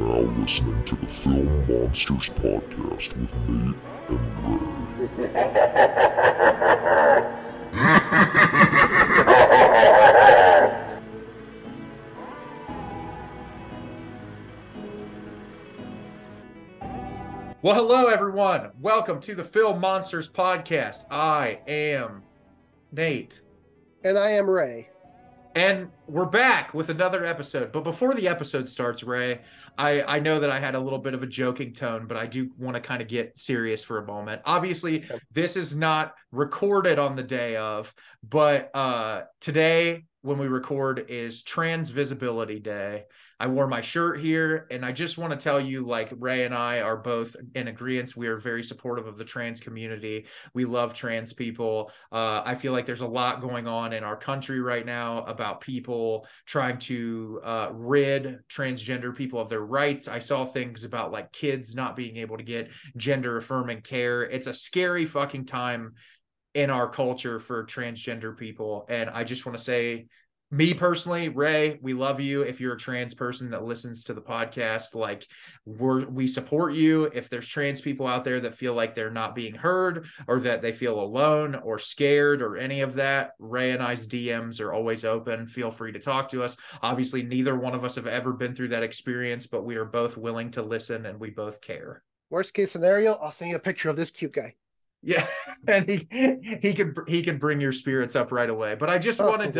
now listening to the Film Monsters podcast with Nate and Ray. Well, hello, everyone. Welcome to the Film Monsters podcast. I am Nate. And I am Ray. And we're back with another episode. But before the episode starts, Ray, I know that I had a little bit of a joking tone, but I do want to kind of get serious for a moment. Obviously, this is not recorded on the day of, but today, when we record, is Trans Visibility Day. I wore my shirt here, and I just want to tell you, like, Ray and I are both in agreement. We are very supportive of the trans community. We love trans people. I feel like there's a lot going on in our country right now about people trying to rid transgender people of their rights. I saw things about, like, kids not being able to get gender-affirming care. It's a scary fucking time in our culture for transgender people, and I just want to say, me personally, Ray, we love you. If you're a trans person that listens to the podcast, like, we support you. If there's trans people out there that feel like they're not being heard or that they feel alone or scared or any of that, Ray and I's DMs are always open. Feel free to talk to us. Obviously, neither one of us have ever been through that experience, but we are both willing to listen and we both care. Worst case scenario, I'll send you a picture of this cute guy. Yeah, and he can bring your spirits up right away. But I just wanted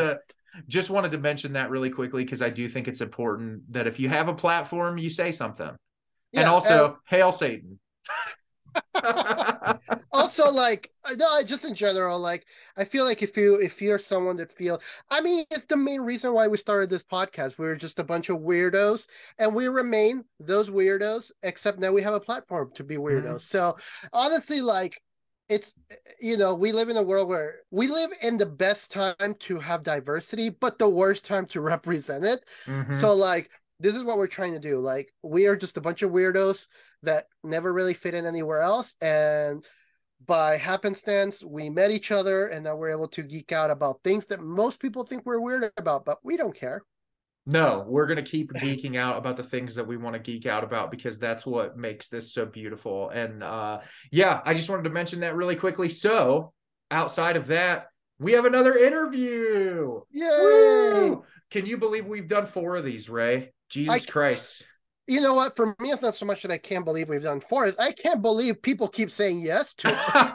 to mention that really quickly because I do think it's important that if you have a platform, you say something. Yeah, and also, hail Satan. Also, like, no, just in general, like, I feel like if you're someone that it's the main reason why we started this podcast. We're just a bunch of weirdos, and we remain those weirdos, except now we have a platform to be weirdos. Mm-hmm. So honestly, like, it's, we live in a world where we live in the best time to have diversity, but the worst time to represent it. Mm-hmm. So, like, this is what we're trying to do. Like, we are just a bunch of weirdos that never really fit in anywhere else. And by happenstance, we met each other, and now we're able to geek out about things that most people think we're weird about, but we don't care. No, we're going to keep geeking out about the things that we want to geek out about because that's what makes this so beautiful. And yeah, I just wanted to mention that really quickly. So outside of that, we have another interview. Yay! Woo! Can you believe we've done 4 of these, Ray? Jesus Christ. You know what? For me, it's not so much that I can't believe we've done 4. I can't believe people keep saying yes to us.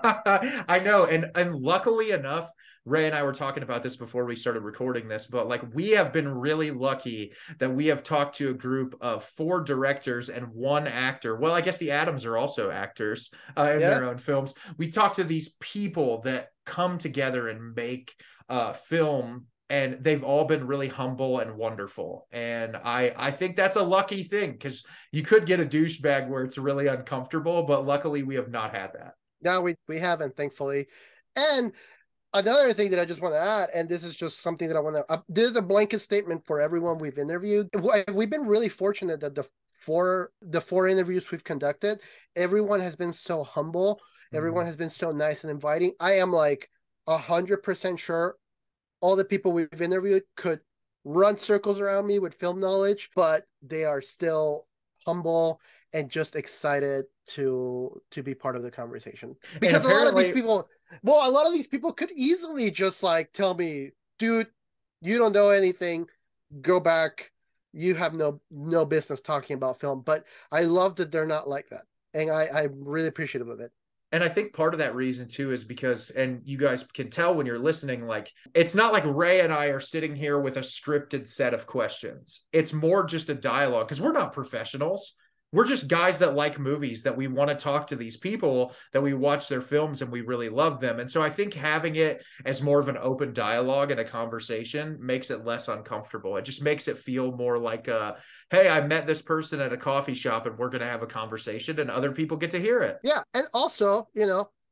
I know. And luckily enough, Ray and I were talking about this before we started recording this, but, like, we have been really lucky that we have talked to a group of 4 directors and 1 actor. Well, I guess the Addams are also actors in their own films. We talked to these people that come together and make film, and they've all been really humble and wonderful. And I think that's a lucky thing because you could get a douchebag where it's really uncomfortable, but luckily we have not had that. No, we haven't, thankfully. And another thing that I just want to add, and this is just something that I want to, this is a blanket statement for everyone we've interviewed. We've been really fortunate that the four interviews we've conducted, everyone has been so humble. Mm-hmm. Everyone has been so nice and inviting. I am like 100% sure all the people we've interviewed could run circles around me with film knowledge, but they are still humble and just excited to be part of the conversation. Because a lot of these people could easily just, like, tell me, dude, you don't know anything, go back, you have no business talking about film. But I love that they're not like that, and I'm really appreciative of it. And I think part of that reason too is because, and you guys can tell when you're listening, like, it's not like Ray and I are sitting here with a scripted set of questions. It's more just a dialogue because we're not professionals. We're just guys that like movies, that we want to talk to these people, that we watch their films and we really love them. And so I think having it as more of an open dialogue and a conversation makes it less uncomfortable. It just makes it feel more like, hey, I met this person at a coffee shop and we're going to have a conversation and other people get to hear it. Yeah. And also,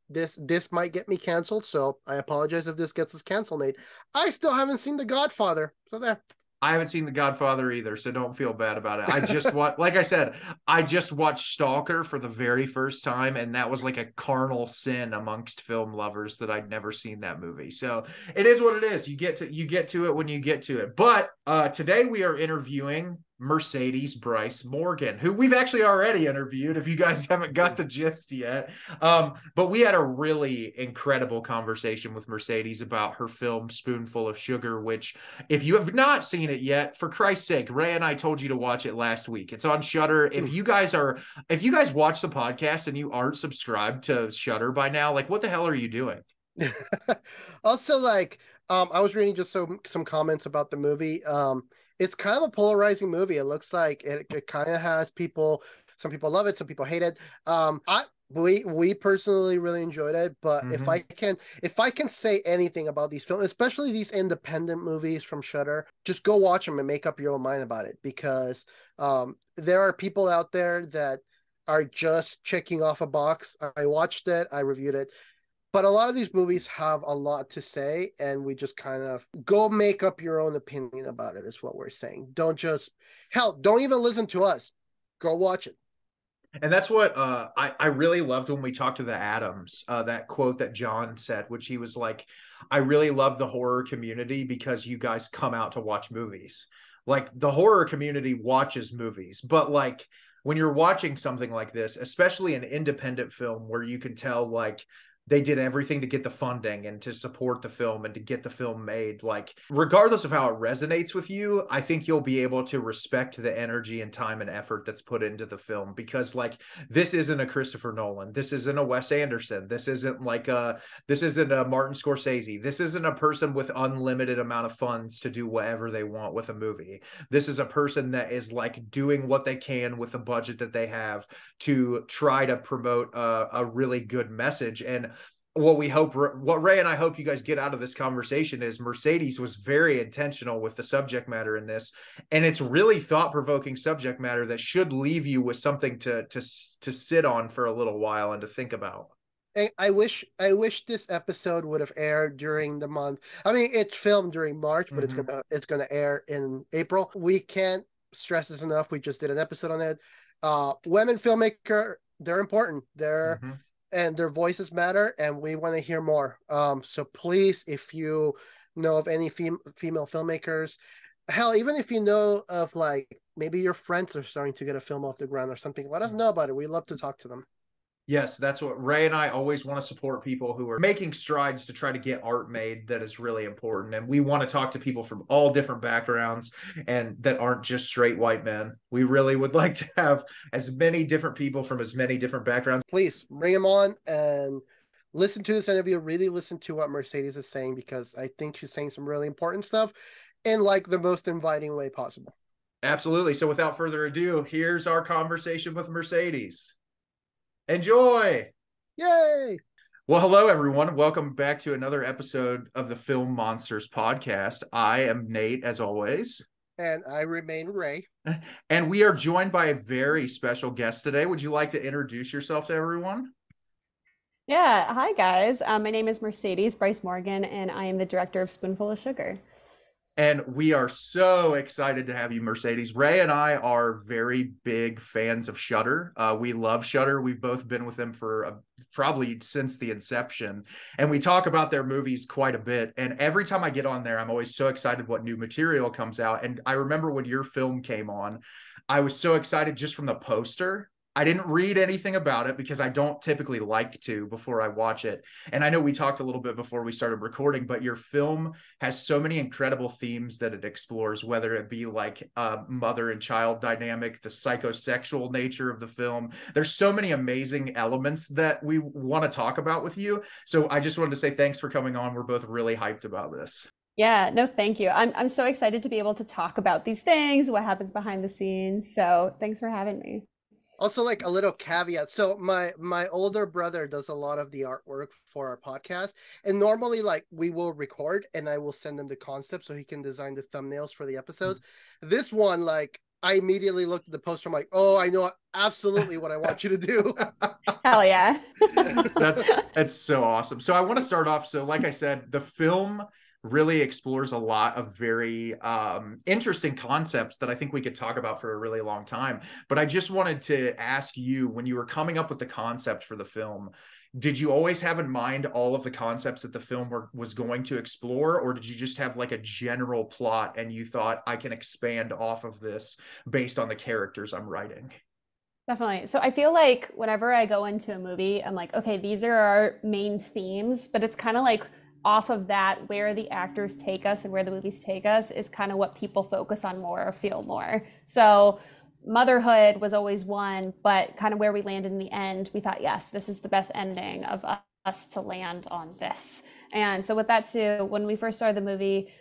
this might get me canceled. So I apologize if this gets us canceled, Nate. I still haven't seen The Godfather. So there. I haven't seen The Godfather either, so don't feel bad about it. I just like I said, I just watched Stalker for the very first time, and that was like a carnal sin amongst film lovers that I'd never seen that movie. So it is what it is. You get to it when you get to it. But today we are interviewing Mercedes Bryce Morgan, who we've actually already interviewed if you guys haven't got the gist yet. But we had a really incredible conversation with Mercedes about her film Spoonful of Sugar, which if you have not seen it yet, for Christ's sake, Ray and I told you to watch it last week. It's on Shudder. If you guys watch the podcast and you aren't subscribed to Shudder by now, like what the hell are you doing? Also, like, I was reading just some comments about the movie. It's kind of a polarizing movie. It looks like it kind of has people. Some people love it, some people hate it. We personally really enjoyed it, but if I can say anything about these films, especially these independent movies from Shudder, just go watch them and make up your own mind about it, because there are people out there that are just checking off a box. I watched it, I reviewed it. But a lot of these movies have a lot to say, and we just kind of go make up your own opinion about it, is what we're saying. Don't even listen to us. Go watch it. And that's what I really loved when we talked to the Adams, that quote that John said, which he was like, I really love the horror community because you guys come out to watch movies. Like the horror community watches movies, but like when you're watching something like this, especially an independent film where you can tell like they did everything to get the funding and to support the film and to get the film made. Like, regardless of how it resonates with you, I think you'll be able to respect the energy and time and effort that's put into the film, because like, this isn't a Christopher Nolan. This isn't a Wes Anderson. This isn't a Martin Scorsese. This isn't a person with unlimited amount of funds to do whatever they want with a movie. This is a person that is like doing what they can with the budget that they have to try to promote a really good message. And what Ray and I hope you guys get out of this conversation is Mercedes was very intentional with the subject matter in this, and it's really thought-provoking subject matter that should leave you with something to sit on for a little while and to think about. I wish this episode would have aired during the month. I mean, it's filmed during March, but it's gonna air in April. We can't stress this enough. We just did an episode on it. Women filmmaker, they're important. And their voices matter, and we want to hear more. So please, if you know of any female filmmakers, hell, even if you know of like maybe your friends are starting to get a film off the ground or something, let us know about it. We love to talk to them. Yes, that's what Ray and I always want to support, people who are making strides to try to get art made that is really important. And we want to talk to people from all different backgrounds and that aren't just straight white men. We really would like to have as many different people from as many different backgrounds. Please bring them on and listen to this interview. Really listen to what Mercedes is saying, because I think she's saying some really important stuff in like the most inviting way possible. Absolutely. So without further ado, here's our conversation with Mercedes. Enjoy! Yay! Well, hello, everyone. Welcome back to another episode of the Film Monsters podcast. I am Nate, as always. And I remain Ray. And we are joined by a very special guest today. Would you like to introduce yourself to everyone? Yeah. Hi, guys. My name is Mercedes Bryce Morgan, and I am the director of Spoonful of Sugar. And we are so excited to have you, Mercedes. Ray and I are very big fans of Shudder. We love Shudder. We've both been with them for probably since the inception. And we talk about their movies quite a bit. And every time I get on there, I'm always so excited what new material comes out. And I remember when your film came on, I was so excited just from the poster. I didn't read anything about it because I don't typically like to before I watch it. And I know we talked a little bit before we started recording, but your film has so many incredible themes that it explores, whether it be like mother and child dynamic, the psychosexual nature of the film. There's so many amazing elements that we want to talk about with you. So I just wanted to say thanks for coming on. We're both really hyped about this. Yeah, no, thank you. I'm so excited to be able to talk about these things, what happens behind the scenes. So thanks for having me. Also, like a little caveat. So my older brother does a lot of the artwork for our podcast. And normally like we will record and I will send him the concept so he can design the thumbnails for the episodes. This one, like I immediately looked at the poster. I'm like, oh, I know absolutely what I want you to do. Hell yeah. That's so awesome. So I want to start off. So like I said, the film really explores a lot of very interesting concepts that I think we could talk about for a really long time. But I just wanted to ask you, when you were coming up with the concept for the film, did you always have in mind all of the concepts that the film was going to explore, or did you just have like a general plot and you thought, I can expand off of this based on the characters I'm writing? Definitely. So I feel like whenever I go into a movie, I'm like, okay, these are our main themes, but it's kind of like off of that, where the actors take us and where the movies take us is kind of what people focus on more or feel more. So motherhood was always one, but kind of where we landed in the end, we thought, yes, this is the best ending of us to land on this. And so with that too, when we first started the movie,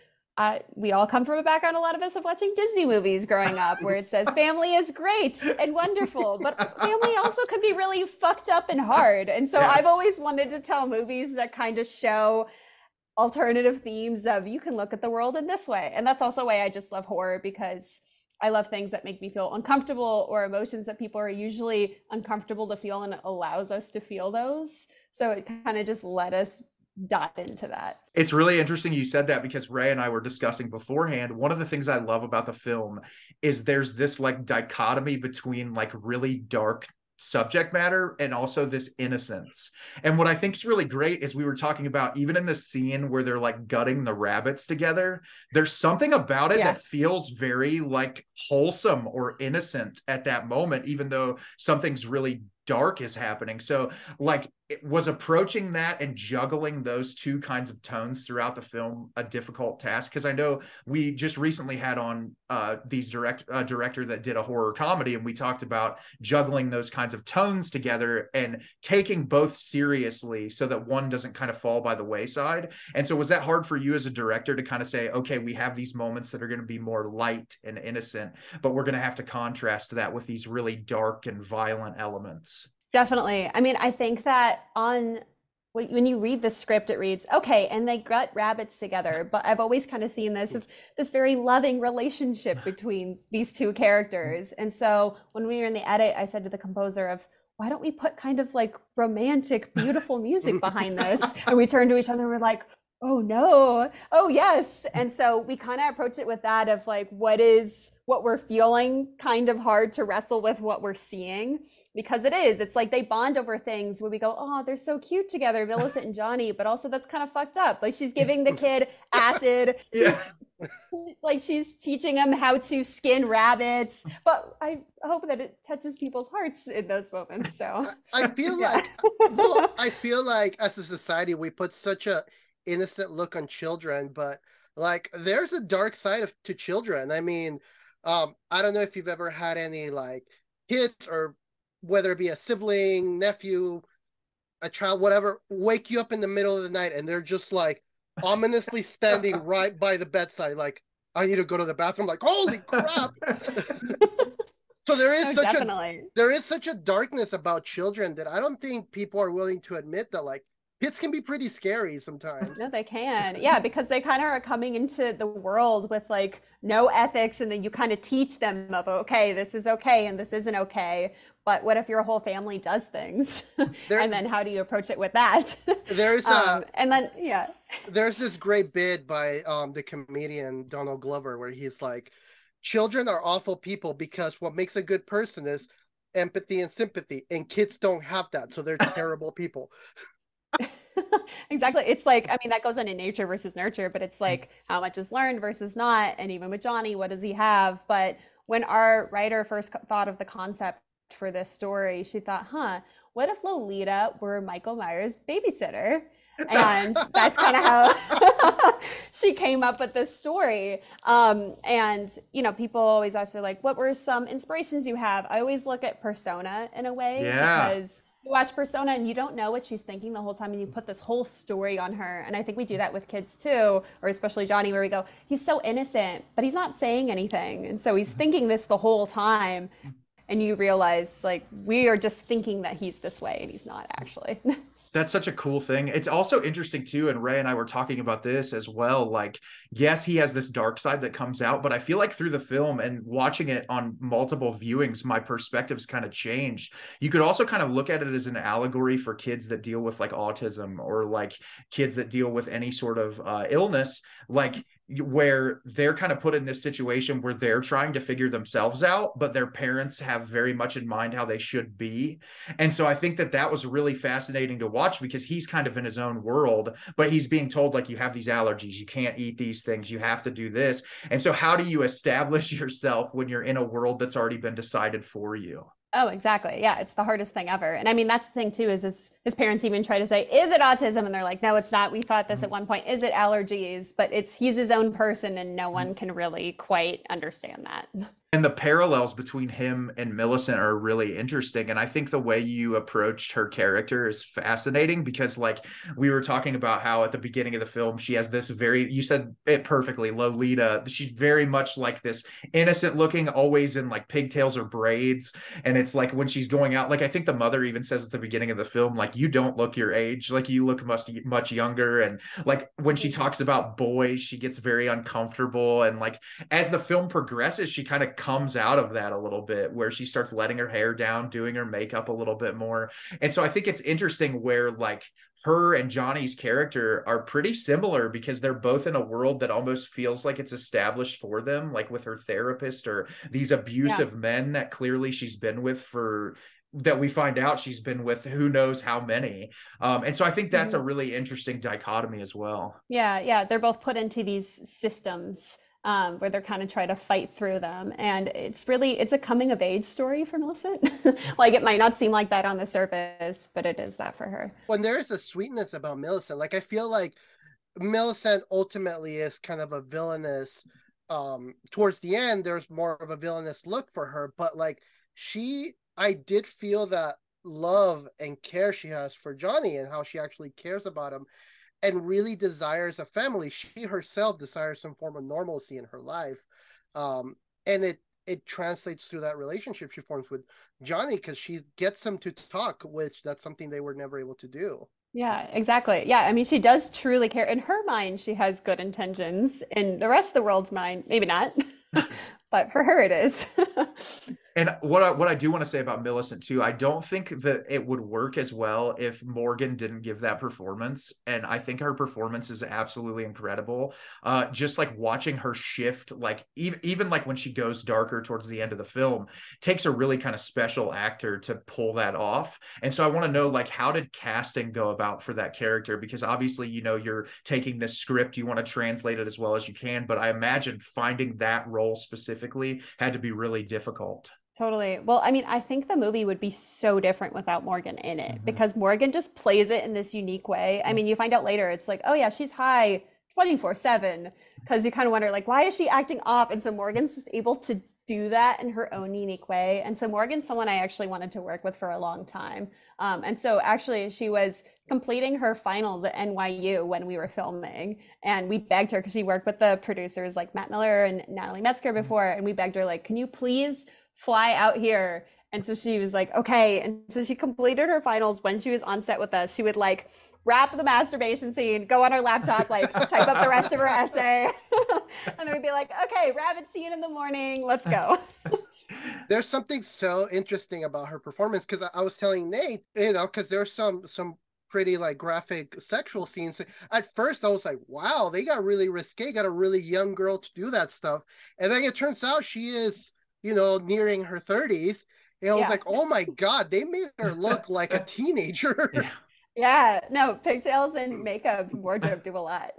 we all come from a background, a lot of us, of watching Disney movies growing up, where it says family is great and wonderful, but family also can be really fucked up and hard. And so I've always wanted to tell movies that kind of show alternative themes of, you can look at the world in this way. And that's also why I just love horror, because I love things that make me feel uncomfortable, or emotions that people are usually uncomfortable to feel, and it allows us to feel those. So it kind of just let us dive into that. It's really interesting you said that, because Ray and I were discussing beforehand, one of the things I love about the film is there's this like dichotomy between like really dark subject matter and also this innocence. And what I think is really great is, we were talking about, even in the scene where they're like gutting the rabbits together, there's something about it that feels very like wholesome or innocent at that moment, even though something's really dark is happening. So like, it was approaching that and juggling those two kinds of tones throughout the film a difficult task? Because I know we just recently had on these director that did a horror comedy, and we talked about juggling those kinds of tones together and taking both seriously so that one doesn't kind of fall by the wayside. And so was that hard for you as a director to kind of say, okay, we have these moments that are going to be more light and innocent, but we're going to have to contrast that with these really dark and violent elements? Definitely. I mean, I think that when you read the script, it reads, okay, and they gut rabbits together. But I've always kind of seen this very loving relationship between these two characters. And so when we were in the edit, I said to the composer of, why don't we put kind of like romantic, beautiful music behind this? And we turned to each other and we're like, oh no, oh yes. And so we kind of approach it with that of like, what we're feeling, kind of hard to wrestle with what we're seeing, because it's like they bond over things where we go, oh, they're so cute together, Millicent and Johnny, but also that's kind of fucked up. Like, she's giving the kid acid. She's teaching him how to skin rabbits, but I hope that it touches people's hearts in those moments. So I feel like as a society, we put such a innocent look on children, but like, there's a dark side to children. I mean, I don't know if you've ever had any like kids, or whether it be a sibling, nephew, a child, whatever, wake you up in the middle of the night and they're just like ominously standing right by the bedside, like, I need to go to the bathroom, like, holy crap. So there is such a darkness about children that I don't think people are willing to admit, that like, kids can be pretty scary sometimes. No, they can. Yeah, because they kind of are coming into the world with like no ethics, and then you kind of teach them of, okay, this is okay and this isn't okay. But what if your whole family does things? And then how do you approach it with that? There's there's this great bit by the comedian Donald Glover, where he's like, children are awful people because what makes a good person is empathy and sympathy, and kids don't have that, so they're terrible people. Exactly. It's like, I mean, that goes on in nature versus nurture, but it's like, how much is learned versus not. And even with Johnny, what does he have? But when our writer first thought of the concept for this story, she thought, what if Lolita were Michael Myers' babysitter? And that's kind of how she came up with this story. And, you know, people always ask her, like, what were some inspirations you have? I always look at Persona in a way, because you watch Persona and you don't know what she's thinking the whole time, and you put this whole story on her. And I think we do that with kids too, or especially Johnny, where we go, he's so innocent, but he's not saying anything. And so he's thinking this the whole time. And you realize, like, we are just thinking that he's this way and he's not actually. That's such a cool thing. It's also interesting too, and Ray and I were talking about this as well. Like, yes, he has this dark side that comes out, but I feel like through the film and watching it on multiple viewings, my perspectives kind of changed. You could also kind of look at it as an allegory for kids that deal with like autism, or like kids that deal with any sort of illness, like where they're kind of put in this situation where they're trying to figure themselves out, but their parents have very much in mind how they should be. And so I think that that was really fascinating to watch, because he's kind of in his own world, but he's being told, like, you have these allergies, you can't eat these things, you have to do this. And so how do you establish yourself when you're in a world that's already been decided for you? Oh, exactly. Yeah, it's the hardest thing ever. And I mean, that's the thing too, is his parents even try to say, is it autism? And they're like, no, it's not. We thought this at one point. Is it allergies? But he's his own person, and no one can really quite understand that. And the parallels between him and Millicent are really interesting. And I think the way you approached her character is fascinating, because like we were talking about how at the beginning of the film, she has this very, you said it perfectly, Lolita. She's very much like this innocent looking, always in like pigtails or braids. And it's like when she's going out, like I think the mother even says at the beginning of the film, like, you don't look your age, like you look much younger. And like when she talks about boys, she gets very uncomfortable. And like as the film progresses, she kind of comes out of that a little bit, where she starts letting her hair down, doing her makeup a little bit more. And so I think it's interesting where like her and Johnny's character are pretty similar, because they're both in a world that almost feels like it's established for them, like with her therapist or these abusive men that clearly she's been with that we find out she's been with who knows how many. And so I think that's a really interesting dichotomy as well. Yeah. They're both put into these systems where they're kind of trying to fight through them. And it's a coming of age story for Millicent. Like, it might not seem like that on the surface, but it is that for her. When there is a sweetness about Millicent, like I feel like Millicent ultimately is kind of a villainous, towards the end, there's more of a villainous look for her, but like I did feel that love and care she has for Johnny, and how she actually cares about him and really desires a family. She herself desires some form of normalcy in her life. And it translates through that relationship she forms with Johnny, because she gets him to talk, which that's something they were never able to do. Yeah, exactly. Yeah, I mean, she does truly care. In her mind, she has good intentions. In the rest of the world's mind, maybe not. But for her, it is. And what I do want to say about Millicent too, I don't think that it would work as well if Morgan didn't give that performance. And I think her performance is absolutely incredible. Just like watching her shift, like even like when she goes darker towards the end of the film, takes a really kind of special actor to pull that off. And so I want to know, like, how did casting go about for that character? Because obviously, you know, you're taking this script, you want to translate it as well as you can, but I imagine finding that role specifically had to be really difficult. Totally. Well, I mean, I think the movie would be so different without Morgan in it, because Morgan just plays it in this unique way. I mean, you find out later, it's like, oh yeah, she's high 24/7, because you kind of wonder, like, why is she acting off? And so Morgan's just able to do that in her own unique way. And so Morgan's someone I actually wanted to work with for a long time. And so actually she was completing her finals at NYU when we were filming, and we begged her, because she worked with the producers like Matt Miller and Natalie Metzger before, and we begged her, like, can you please fly out here? And so she was like, okay. And so she completed her finals when she was on set with us. She would like wrap the masturbation scene, go on her laptop, like type up the rest of her essay. And then we'd be like, okay, rabbit scene in the morning, let's go. There's something so interesting about her performance, because I was telling Nate, you know, because there's some pretty like graphic sexual scenes. At first I was like, wow, they got really risque, got a really young girl to do that stuff. And then it turns out she is, you know, nearing her 30s. And I was like, oh my God, they made her look like a teenager. Yeah, no, pigtails and makeup, wardrobe do a lot.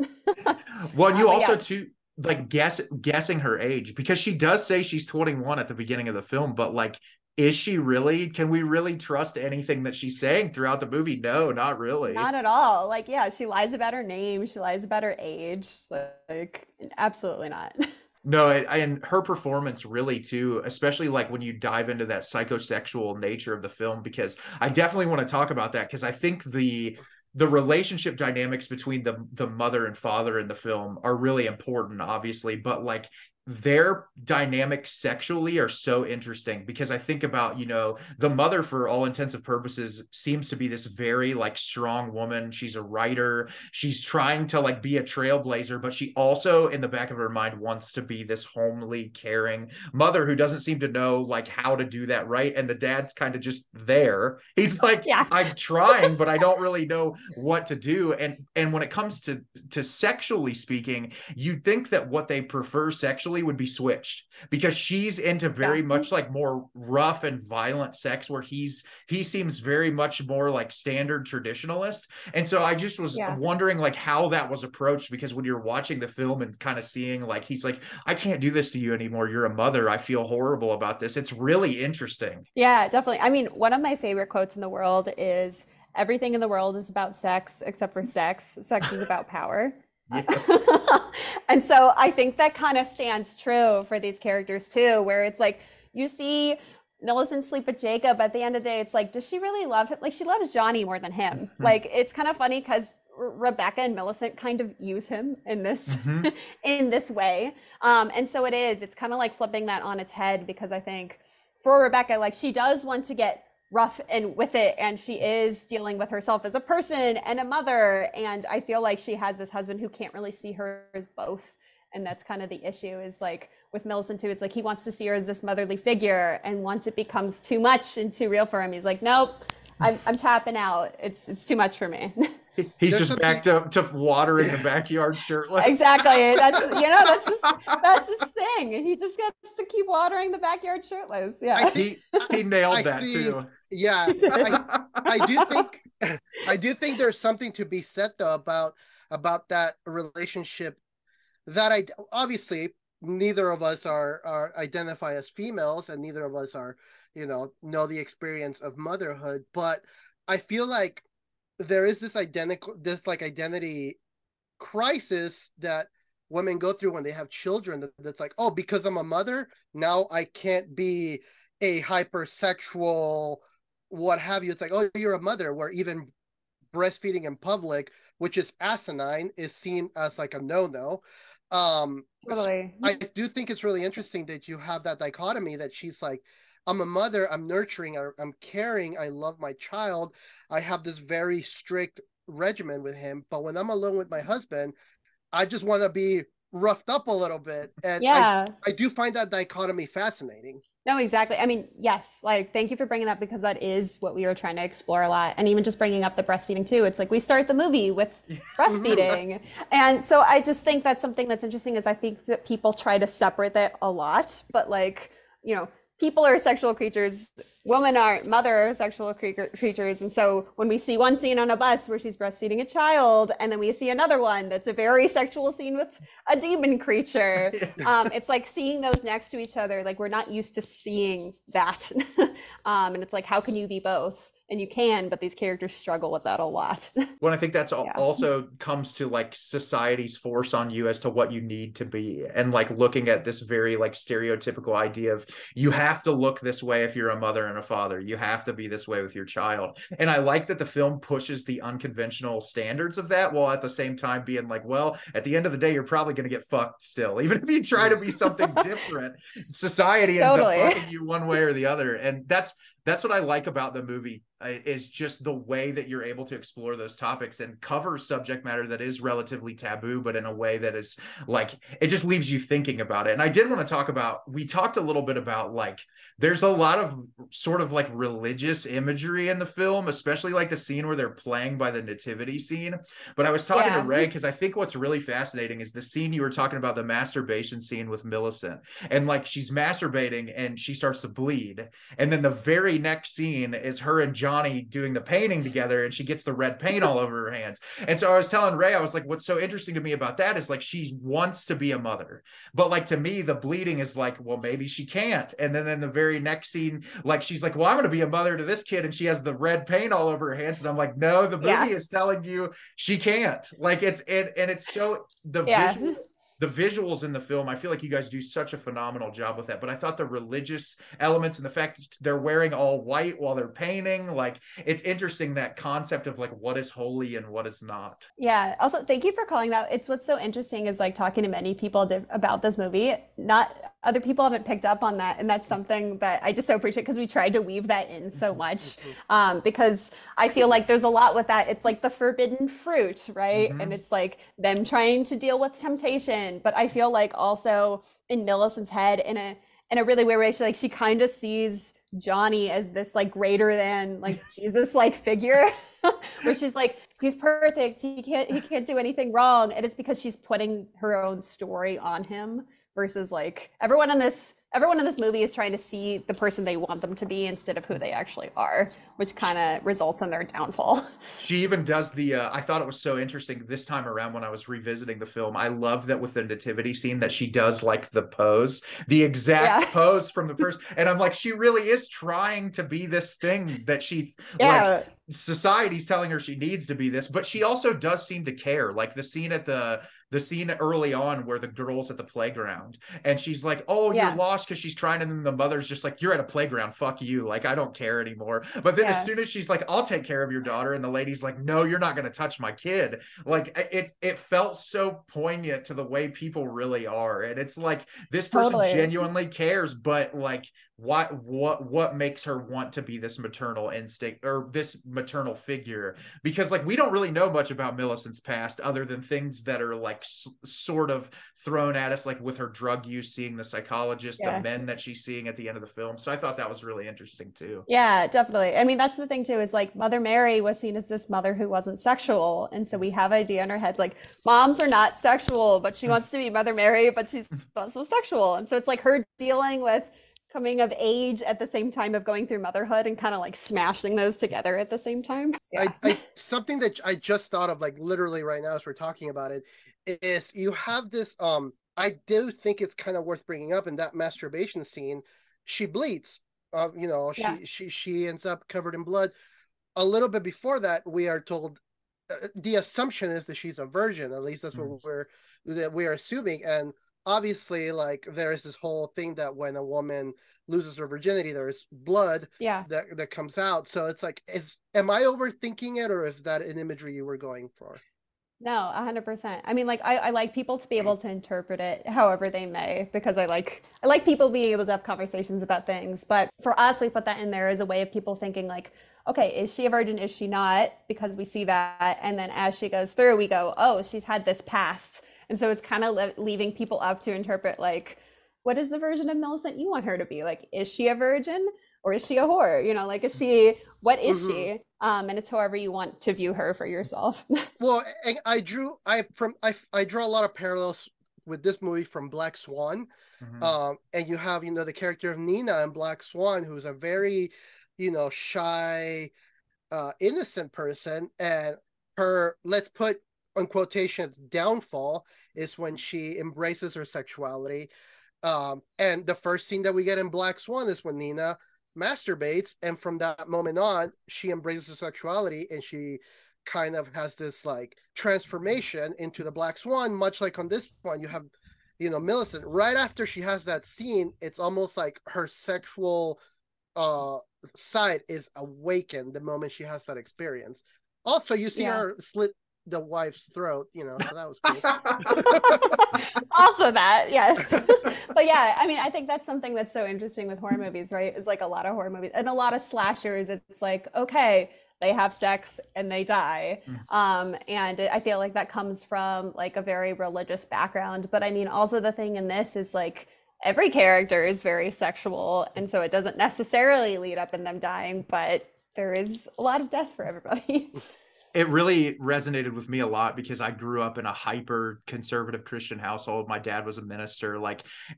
Well, you also too, like guessing her age, because she does say she's 21 at the beginning of the film, but like, is she really? Can we really trust anything that she's saying throughout the movie? No, not really. Not at all. Like, yeah, she lies about her name, she lies about her age. Like, absolutely not. No, and her performance really too, especially like when you dive into that psychosexual nature of the film, because I definitely want to talk about that, because I think the relationship dynamics between the mother and father in the film are really important, obviously, but like their dynamics sexually are so interesting, because I think about, you know, the mother, for all intents and purposes, seems to be this very like strong woman. She's a writer. She's trying to like be a trailblazer, but she also in the back of her mind wants to be this homely, caring mother who doesn't seem to know like how to do that right. And the dad's kind of just there. He's like, yeah. I'm trying, but I don't really know what to do. And when it comes to sexually speaking, you'd think that what they prefer sexually would be switched, because she's into very much like more rough and violent sex, where he seems very much more like standard traditionalist. And so I just was wondering like how that was approached, because when you're watching the film and kind of seeing like he's like, I can't do this to you anymore, you're a mother, I feel horrible about this. It's really interesting. Yeah, definitely. I mean, one of my favorite quotes in the world is, everything in the world is about sex except for sex. Sex is about power. Yes. And so I think that kind of stands true for these characters too, where it's like you see Millicent sleep with Jacob. At the end of the day, it's like, does she really love him? Like, she loves Johnny more than him. Like, it's kind of funny because Rebecca and Millicent kind of use him in this in this way. And so it's kind of like flipping that on its head, because I think for Rebecca, like, she does want to get rough and with it, and she is dealing with herself as a person and a mother, and I feel like she has this husband who can't really see her as both, and that's kind of the issue. Is like with Millicent too, it's like he wants to see her as this motherly figure, and once it becomes too much and too real for him, he's like, nope, I'm tapping out. It's too much for me. He's just back to water in the backyard shirtless. Exactly. That's his thing. He just gets to keep watering the backyard shirtless. Yeah. He nailed that too. Yeah. I do think there's something to be said though about that relationship, that obviously neither of us are identify as females, and neither of us are, know the experience of motherhood, but I feel like there is this identity crisis that women go through when they have children, that's like, oh, because I'm a mother, now I can't be a hypersexual what have you. It's like, oh, you're a mother, where even breastfeeding in public, which is asinine, is seen as like a no-no. Totally. I do think it's really interesting that you have that dichotomy, that she's like, I'm a mother, I'm nurturing, I'm caring, I love my child, I have this very strict regimen with him, but when I'm alone with my husband, I just want to be roughed up a little bit. And I do find that dichotomy fascinating. No, exactly. I mean, yes, like, thank you for bringing that, because that is what we were trying to explore a lot. And even just bringing up the breastfeeding too. It's like we start the movie with breastfeeding. And so I just think that's something that's interesting, is I think that people try to separate that a lot, but like, people are sexual creatures, women aren't, mother are sexual creatures. And so when we see one scene on a bus where she's breastfeeding a child, and then we see another one that's a very sexual scene with a demon creature, it's like seeing those next to each other, like we're not used to seeing that. And it's like, how can you be both? And you can, but these characters struggle with that a lot. Well, I think that's also comes to like society's force on you as to what you need to be, and like looking at this very like stereotypical idea of you have to look this way if you're a mother and a father, you have to be this way with your child. And I like that the film pushes the unconventional standards of that, while at the same time being like, well, at the end of the day, you're probably going to get fucked still, even if you try to be something different. Society ends up fucking you one way or the other. And that's what I like about the movie, is just the way that you're able to explore those topics and cover subject matter that is relatively taboo, but in a way that is like, it just leaves you thinking about it. And I did want to talk about, we talked a little bit about like, there's a lot of sort of like religious imagery in the film, especially like the scene where they're playing by the nativity scene. But I was talking to Ray, because I think what's really fascinating is the scene you were talking about, the masturbation scene with Millicent, and like she's masturbating and she starts to bleed. And then the very next scene is her and Johnny doing the painting together, and she gets the red paint all over her hands. And so I was telling Ray, I was like, what's so interesting to me about that is like, she wants to be a mother, but like, to me, the bleeding is like, well, maybe she can't. And then in the very next scene, like, she's like, well, I'm going to be a mother to this kid, and she has the red paint all over her hands. And I'm like, no, the movie is telling you she can't. Like, it's so the visual the visuals in the film, I feel like you guys do such a phenomenal job with that. But I thought the religious elements and the fact that they're wearing all white while they're painting, like, it's interesting, that concept of like what is holy and what is not. Yeah. Also, thank you for calling that. It's what's so interesting is like talking to many people about this movie. Not other people haven't picked up on that, and that's something that I just so appreciate because we tried to weave that in so much. Because I feel like there's a lot with that. It's like the forbidden fruit, right? And it's like them trying to deal with temptation. But I feel like also in Millicent's head, in a really weird way, she kind of sees Johnny as this like greater than like Jesus like figure, where she's like, he's perfect, he can't do anything wrong, and it's because she's putting her own story on him versus like everyone in this movie is trying to see the person they want them to be instead of who they actually are, which kind of results in their downfall. She even does the I thought it was so interesting this time around when I was revisiting the film. I love that with the nativity scene that she does like the pose, the exact pose from the person, and I'm like, she really is trying to be this thing that she like society's telling her she needs to be this, but she also does seem to care. Like the scene early on where the girl's at the playground and she's like, oh, you're lost because she's trying, and then the mother's just like, you're at a playground, fuck you, like I don't care anymore. But then as soon as she's like, I'll take care of your daughter, and the lady's like, no, you're not going to touch my kid, like it felt so poignant to the way people really are. And it's like, this person genuinely cares, but like what makes her want to be this maternal instinct or this maternal figure? Because like we don't really know much about Millicent's past other than things that are like sort of thrown at us, like with her drug use, seeing the psychologist, the men that she's seeing at the end of the film. So I thought that was really interesting too. Yeah, definitely. I mean, that's the thing too, is like Mother Mary was seen as this mother who wasn't sexual, and so we have an idea in our head like moms are not sexual, but she wants to be Mother Mary, but she's also sexual. And so it's like her dealing with coming of age at the same time of going through motherhood and kind of like smashing those together at the same time. Something that I just thought of like literally right now as we're talking about it is you have this I do think it's kind of worth bringing up. In that masturbation scene, she bleeds, she ends up covered in blood. A little bit before that, we are told the assumption is that she's a virgin, at least that's what we're assuming. And obviously, like, there is this whole thing that when a woman loses her virginity, there is blood that comes out. So it's like, am I overthinking it, or is that an imagery you were going for? No, 100%. I mean, like, I like people to be able to interpret it however they may, because I like people being able to have conversations about things. But for us, we put that in there as a way of people thinking like, okay, is she a virgin? Is she not? Because we see that. And then as she goes through, we go, oh, she's had this past. And so it's kind of leaving people up to interpret, like, what is the version of Millicent you want her to be? Like, is she a virgin or is she a whore? You know, like, what is she? And it's however you want to view her for yourself. Well, I draw a lot of parallels with this movie from Black Swan. And you have, the character of Nina in Black Swan, who's a very, shy, innocent person. And her, let's put on quotations, downfall is when she embraces her sexuality. And the first scene that we get in Black Swan is when Nina masturbates, and from that moment on, she embraces her sexuality, and she kind of has this like transformation into the Black Swan. Much like on this one, you have, Millicent, right after she has that scene, it's almost like her sexual side is awakened the moment she has that experience. Also, you see her slit the wife's throat, so that was cool. Also that, yes. But yeah, I mean, I think that's something that's so interesting with horror movies, right? Is like a lot of horror movies and a lot of slashers, it's like, okay, they have sex and they die. And I feel like that comes from like a very religious background. But I mean, also the thing in this is like, every character is very sexual, and so it doesn't necessarily lead up in them dying, but there is a lot of death for everybody. It really resonated with me a lot because I grew up in a hyper conservative Christian household. My dad was a minister,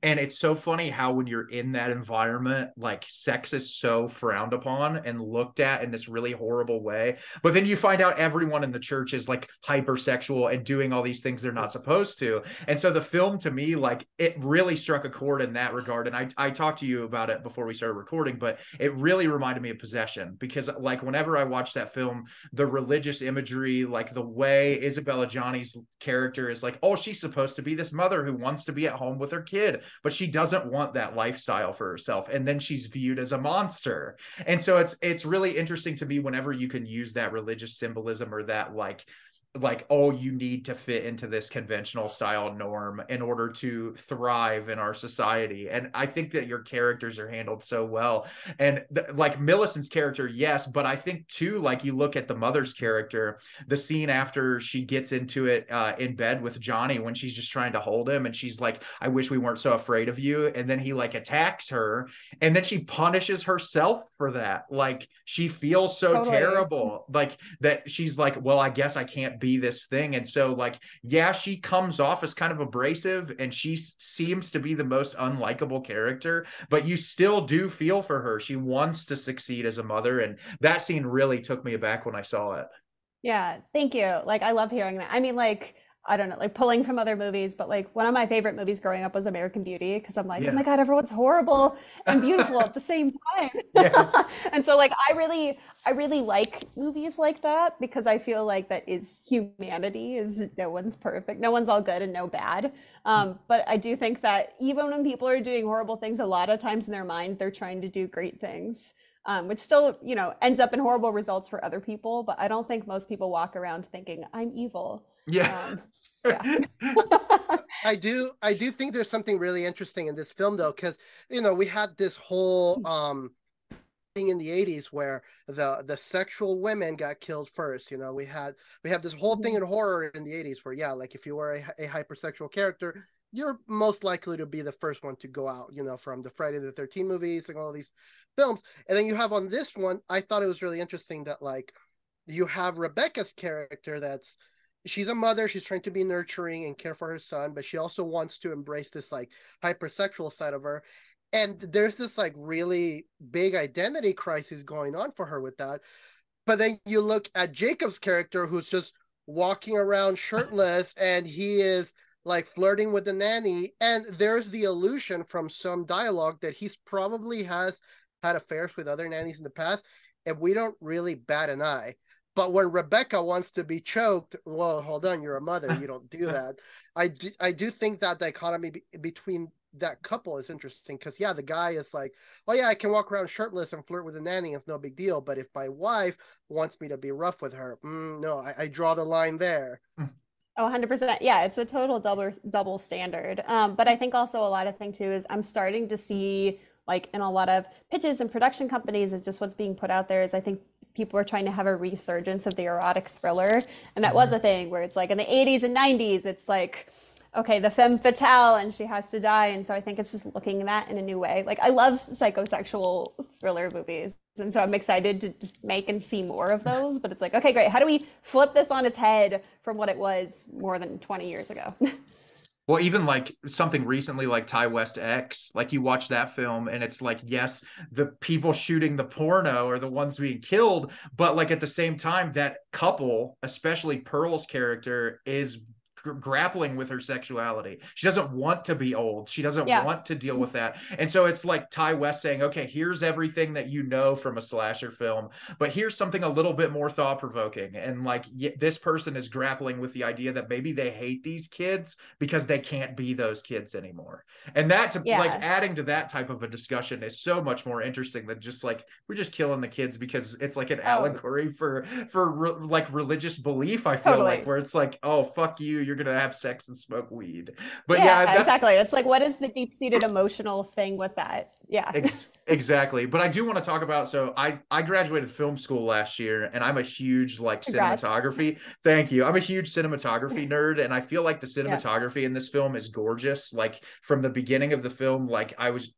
and it's so funny how when you're in that environment, like, sex is so frowned upon and looked at in this really horrible way. But then you find out everyone in the church is like hypersexual and doing all these things they're not supposed to. And so the film, to me, like, it really struck a chord in that regard. And I talked to you about it before we started recording, but it really reminded me of Possession, because like whenever I watch that film, the religious religious imagery, like the way Isabella Johnny's character is like, oh, she's supposed to be this mother who wants to be at home with her kid, but she doesn't want that lifestyle for herself. And then she's viewed as a monster. And so it's really interesting to me whenever you can use that religious symbolism or that like, oh, you need to fit into this conventional style norm in order to thrive in our society. And I think that your characters are handled so well. And like Millicent's character, yes, but I think too, like you look at the mother's character, the scene after she gets into it in bed with Johnny when she's just trying to hold him and she's like, I wish we weren't so afraid of you. And then he like attacks her and then she punishes herself for that. Like she feels so terrible, like that she's like, well, I guess I can't be this thing. And so like, yeah, she comes off as kind of abrasive and she seems to be the most unlikable character, but you still do feel for her. She wants to succeed as a mother. And that scene really took me aback when I saw it. Yeah, thank you. Like, I love hearing that. I mean, like, I don't know, like pulling from other movies, but like one of my favorite movies growing up was American Beauty because I'm like, oh my God, everyone's horrible and beautiful at the same time. Yes. And so like I really like movies like that because I feel like that is humanity, is no one's perfect, no one's all good and no bad. But I do think that even when people are doing horrible things, a lot of times in their mind they're trying to do great things. Which still, you know, ends up in horrible results for other people. But I don't think most people walk around thinking I'm evil. Yeah. I do think there's something really interesting in this film though, because you know we had this whole thing in the 80s where the sexual women got killed first. You know, we have this whole thing in horror in the 80s where like if you were a hypersexual character, you're most likely to be the first one to go out, you know, from the Friday the 13th movies and all these films. And then you have on this one, I thought it was really interesting that like you have Rebecca's character she's a mother, she's trying to be nurturing and care for her son, but she also wants to embrace this like hypersexual side of her. And there's this like really big identity crisis going on for her with that. But then you look at Jacob's character who's just walking around shirtless and he is like flirting with the nanny, and there's the illusion from some dialogue that he's probably has had affairs with other nannies in the past, and we don't really bat an eye. But when Rebecca wants to be choked, well, hold on, you're a mother, you don't do that. I do think that dichotomy between that couple is interesting because yeah, the guy is like, oh yeah, I can walk around shirtless and flirt with a nanny, it's no big deal. But if my wife wants me to be rough with her, no, I draw the line there. Oh, 100%. Yeah, it's a total double standard. But I think also a lot of thing too is I'm starting to see like in a lot of pitches and production companies, it's just what's being put out there is I think people are trying to have a resurgence of the erotic thriller. And that was a thing where it's like in the 80s and 90s, it's like, okay, the femme fatale and she has to die. And so I think it's just looking at that in a new way. Like I love psychosexual thriller movies. And so I'm excited to just make and see more of those. But it's like, okay, great. How do we flip this on its head from what it was more than 20 years ago? Well, even like something recently like Ty West X, like you watch that film and it's like, yes, the people shooting the porno are the ones being killed. But like at the same time, that couple, especially Pearl's character, is grappling with her sexuality. She doesn't want to be old. She doesn't want to deal with that. And so it's like Ty West saying, okay, here's everything that you know from a slasher film, but here's something a little bit more thought-provoking. And like this person is grappling with the idea that maybe they hate these kids because they can't be those kids anymore. And that's like adding to that type of a discussion is so much more interesting than just like, we're just killing the kids because it's like an allegory for like religious belief. I feel like where it's like, oh, fuck you. You're going to have sex and smoke weed. But yeah, exactly. It's like, what is the deep-seated emotional thing with that? Yeah. Exactly. But I do want to talk about, so I graduated film school last year and I'm a huge like cinematography. Thank you. I'm a huge cinematography nerd. And I feel like the cinematography in this film is gorgeous. Like from the beginning of the film, like I just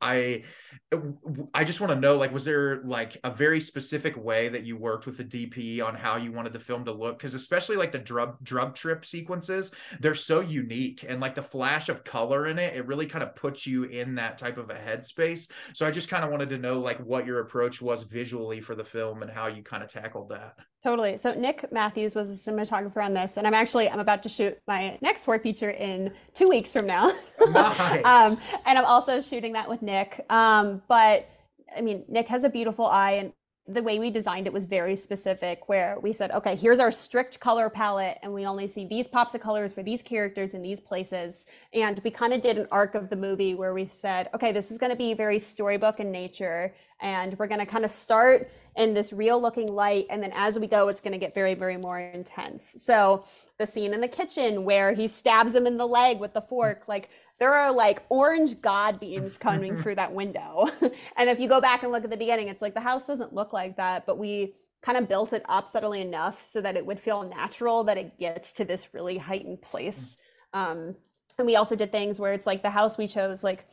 want to know, like, was there like a very specific way that you worked with the DP on how you wanted the film to look? Because especially like the drug trip sequences, they're so unique, and like the flash of color in it really kind of puts you in that type of a headspace. So I just kind of wanted to know like what your approach was visually for the film and how you kind of tackled that. Totally. So Nick Matthews was a cinematographer on this, and I'm about to shoot my next for feature in 2 weeks from now. Nice. And I'm also shooting that with Nick. But I mean, Nick has a beautiful eye, and the way we designed it was very specific, where we said, okay, here's our strict color palette, and we only see these pops of colors for these characters in these places. And we kind of did an arc of the movie where we said, okay, this is going to be very storybook in nature, and we're going to kind of start in this real looking light, and then as we go, it's going to get very, very more intense. So the scene in the kitchen where he stabs him in the leg with the fork, like, there are like orange God beams coming through that window. And if you go back and look at the beginning, it's like the house doesn't look like that, but we kind of built it up subtly enough so that it would feel natural that it gets to this really heightened place. And we also did things where it's like the house we chose, like,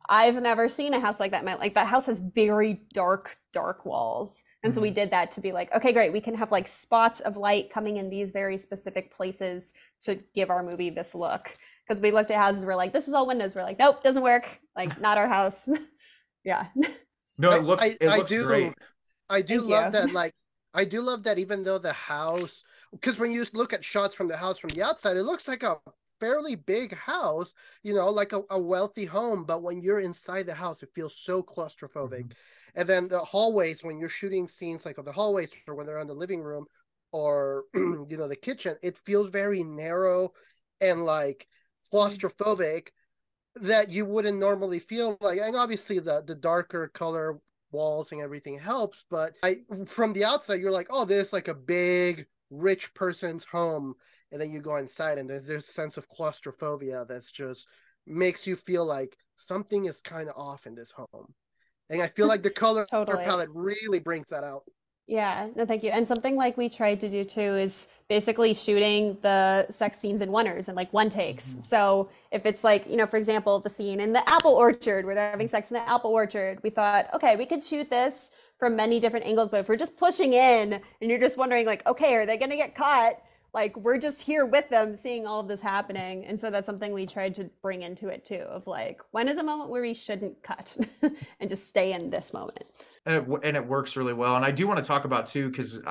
I've never seen a house like that. Like, that house has very dark, dark walls. And so we did that to be like, okay, great. We can have like spots of light coming in these very specific places to give our movie this look. Because we looked at houses, we're like, this is all windows. We're like, nope, doesn't work. Like, not our house. Yeah. No, it looks great. I do love that. Like, I do love that even though the house, because when you look at shots from the house from the outside, it looks like a fairly big house, you know, like a wealthy home. But when you're inside the house, it feels so claustrophobic. And then the hallways, when you're shooting scenes like of the hallways or when they're in the living room or, you know, the kitchen, it feels very narrow and like claustrophobic that you wouldn't normally feel like. And obviously the darker color walls and everything helps, but from the outside you're like, oh, this is like a big rich person's home, and then you go inside and there's this sense of claustrophobia that's just makes you feel like something is kind of off in this home. And I feel like the color palette really brings that out. Yeah, no, thank you. And something like we tried to do too is basically shooting the sex scenes in oneers and like one takes. So if it's like, you know, for example, the scene in the apple orchard where they're having sex in the apple orchard, we thought, okay, we could shoot this from many different angles, but if we're just pushing in and you're just wondering like, okay, are they going to get caught? Like, we're just here with them seeing all of this happening. And so that's something we tried to bring into it too, of like, when is a moment where we shouldn't cut and just stay in this moment? And it works really well. And I do want to talk about too, because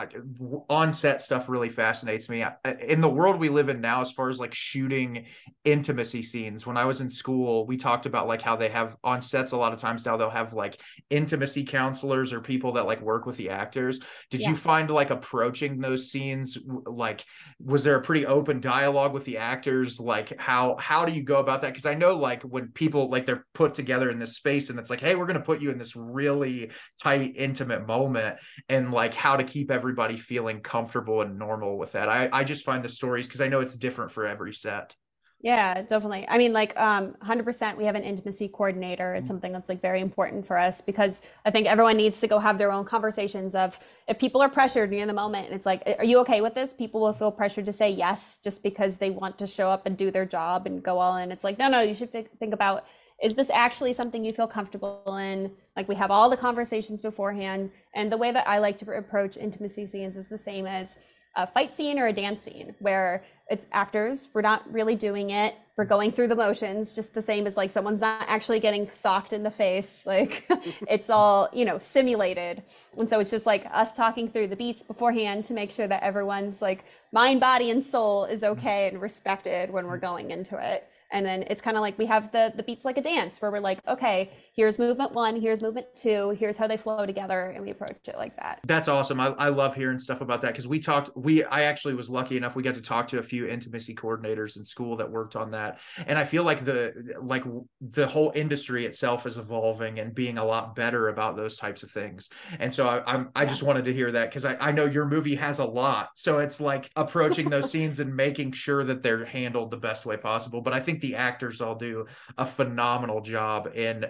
on-set stuff really fascinates me. In the world we live in now, as far as like shooting intimacy scenes, when I was in school, we talked about like how they have on sets a lot of times now, they'll have like intimacy counselors or people that like work with the actors. Did you find like approaching those scenes, like, was there a pretty open dialogue with the actors? Like, how do you go about that? Because I know like when people like they're put together in this space and it's like, hey, we're going to put you in this really tight, intimate moment, and like how to keep everybody feeling comfortable and normal with that. I just find the stories, because I know it's different for every set. Yeah, definitely. I mean, like, 100%, we have an intimacy coordinator. It's something that's like very important for us, because I think everyone needs to go have their own conversations of, if people are pressured near the moment and it's like, are you okay with this? People will feel pressured to say yes, just because they want to show up and do their job and go all in. It's like, no, you should think about, is this actually something you feel comfortable in? Like, we have all the conversations beforehand. And the way that I like to approach intimacy scenes is the same as a fight scene or a dance scene, where it's actors, we're not really doing it, we're going through the motions, just the same as like someone's not actually getting socked in the face, like it's all, you know, simulated. And so it's just like us talking through the beats beforehand to make sure that everyone's like mind, body, and soul is okay and respected when we're going into it. And then it's kind of like we have the beats like a dance, where we're like, okay, here's movement 1, here's movement 2, here's how they flow together, and we approach it like that. That's awesome. I love hearing stuff about that, because I actually was lucky enough, we got to talk to a few intimacy coordinators in school that worked on that. And I feel like the whole industry itself is evolving and being a lot better about those types of things. And so I just wanted to hear that, because I know your movie has a lot. So it's like approaching those scenes and making sure that they're handled the best way possible. But I think the actors all do a phenomenal job in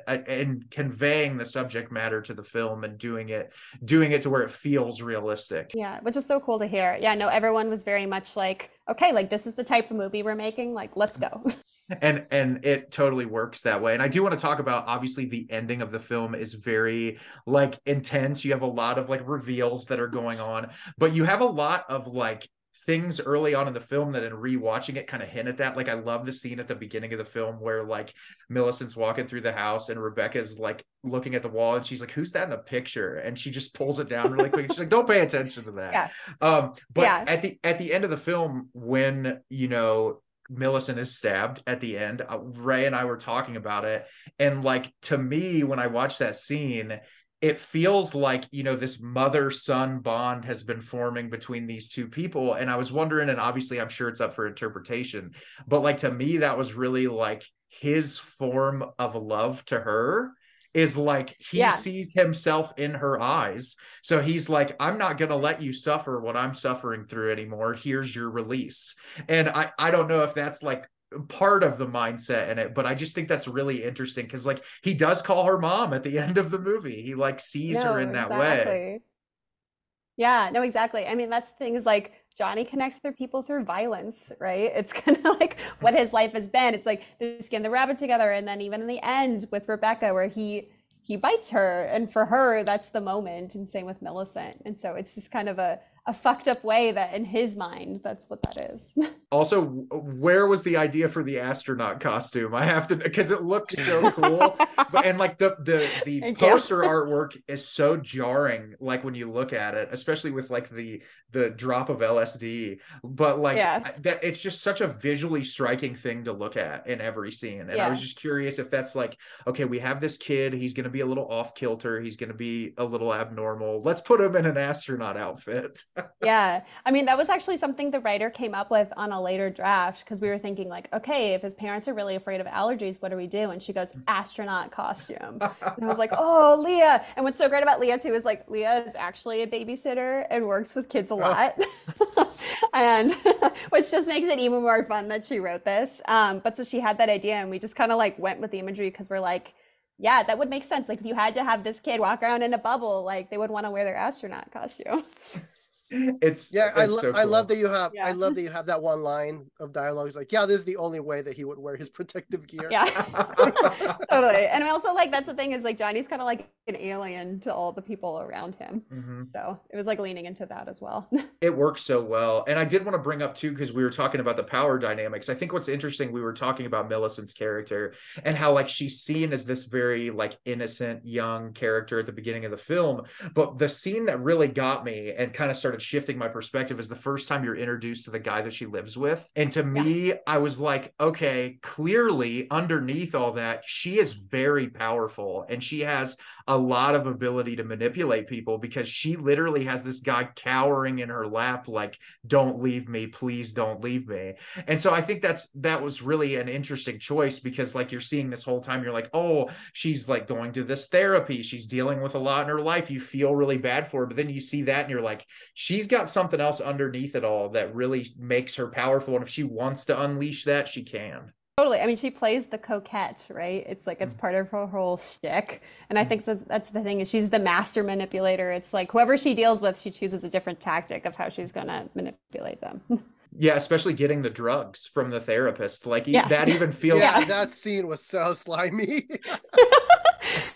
conveying the subject matter to the film and doing it to where it feels realistic. Yeah, which is so cool to hear. Yeah, no, everyone was very much like, okay, like this is the type of movie we're making, like let's go. And it totally works that way. And I do want to talk about, obviously the ending of the film is very like intense. You have a lot of like reveals that are going on, but you have a lot of like things early on in the film that in rewatching it kind of hint at that. Like, I love the scene at the beginning of the film where like Millicent's walking through the house and Rebecca's like looking at the wall and she's like, who's that in the picture? And she just pulls it down really quick. She's like, don't pay attention to that. At the end of the film, when, you know, Millicent is stabbed at the end, Ray and I were talking about it. And like, to me, when I watched that scene, it feels like, you know, this mother-son bond has been forming between these two people. And I was wondering, and obviously I'm sure it's up for interpretation, but like to me, that was really like his form of love to her is like he sees himself in her eyes. So he's like, I'm not going to let you suffer what I'm suffering through anymore. Here's your release. And I don't know if that's like part of the mindset in it, but I just think that's really interesting because like he does call her mom at the end of the movie. He like sees her in that way. Yeah, no, exactly. I mean, that's the thing is like Johnny connects with people through violence, right? It's kind of like what his life has been. It's like they skin the rabbit together, and then even in the end with Rebecca, where he bites her, and for her, that's the moment. And same with Millicent. And so it's just kind of a fucked up way that in his mind, that's what that is. Also, where was the idea for the astronaut costume? I have to, because it looks so cool. And like the poster artwork is so jarring, like when you look at it, especially with like the drop of LSD. But like that, it's just such a visually striking thing to look at in every scene. And I was just curious if that's like, okay, we have this kid, he's going to be a little off kilter, he's going to be a little abnormal. Let's put him in an astronaut outfit. Yeah, I mean, that was actually something the writer came up with on a later draft, because we were thinking like, okay, if his parents are really afraid of allergies, what do we do? And she goes, astronaut costume. And I was like, oh, Leah. And what's so great about Leah too is like Leah is actually a babysitter and works with kids a lot. And which just makes it even more fun that she wrote this. But so she had that idea, and we just kind of like went with the imagery because we're like, yeah, that would make sense. Like if you had to have this kid walk around in a bubble, like they would want to wear their astronaut costume. I love that you have I love that you have that one line of dialogue. It's like, yeah, this is the only way that he would wear his protective gear. Yeah. Totally. And also like that's the thing is like Johnny's kind of like an alien to all the people around him. So it was like leaning into that as well. It works so well. And I did want to bring up too, because we were talking about the power dynamics. I think what's interesting, we were talking about Millicent's character and how like she's seen as this very like innocent young character at the beginning of the film. But the scene that really got me and kind of started shifting my perspective is the first time you're introduced to the guy that she lives with. And to me, I was like, okay, clearly underneath all that, she is very powerful and she has a lot of ability to manipulate people, because she literally has this guy cowering in her lap like, don't leave me, please don't leave me. And so I think that was really an interesting choice, because like you're seeing this whole time, you're like, oh, she's like going to this therapy, she's dealing with a lot in her life, you feel really bad for her, but then you see that and you're like, she's got something else underneath it all that really makes her powerful, and if she wants to unleash that, she can. Totally. I mean, she plays the coquette, right? It's like it's part of her whole shtick. And I think that's the thing, is she's the master manipulator. It's like whoever she deals with, she chooses a different tactic of how she's going to manipulate them. Yeah, especially getting the drugs from the therapist. Like that even feels... Yeah, that scene was so slimy.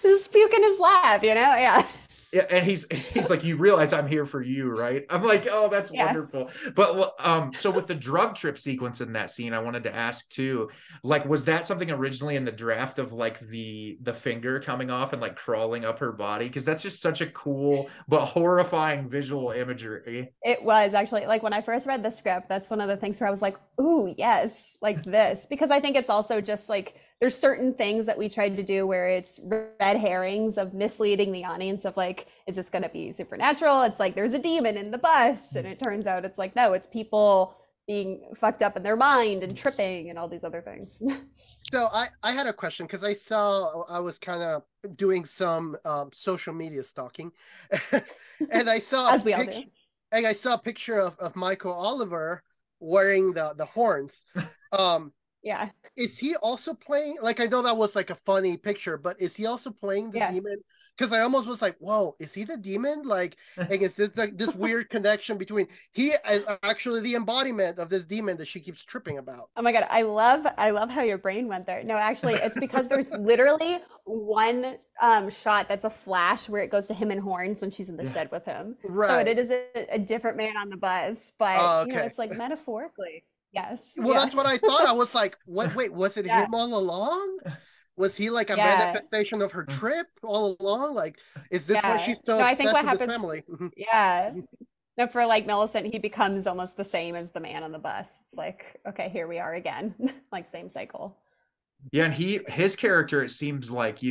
Just puke in his lap, you know? Yeah. Yeah, and he's like, you realize I'm here for you, right? I'm like, oh, that's wonderful. But so with the drug trip sequence in that scene, I wanted to ask too, like, was that something originally in the draft of like the finger coming off and like crawling up her body? Because that's just such a cool but horrifying visual imagery. It was actually, like when I first read the script, that's one of the things where I was like, ooh, yes, like this. Because I think it's also just like, there's certain things that we tried to do where it's red herrings of misleading the audience of like, is this going to be supernatural? It's like, there's a demon in the bus. And it turns out it's like, no, it's people being fucked up in their mind and tripping and all these other things. So I had a question, because I was kind of doing some social media stalking and I saw as we all do. And I saw a picture of Michael Oliver wearing the horns. Yeah. Is he also playing, like, I know that was like a funny picture, but is he also playing the demon? Because I almost was like, whoa, is he the demon? Like, and is this like this weird connection between he is actually the embodiment of this demon that she keeps tripping about? Oh my God, I love how your brain went there. No, actually, it's because there's literally one shot that's a flash where it goes to him in horns when she's in the shed with him. Right. So it is a different man on the bus, but you know, it's like metaphorically. Yes. Well, that's what I thought. I was like, what? Wait, was it him all along? Was he like a manifestation of her trip all along? Like, is this why she's so obsessed with his family? No, for like Millicent, he becomes almost the same as the man on the bus. It's like, okay, here we are again, like same cycle. Yeah, and his character, it seems like,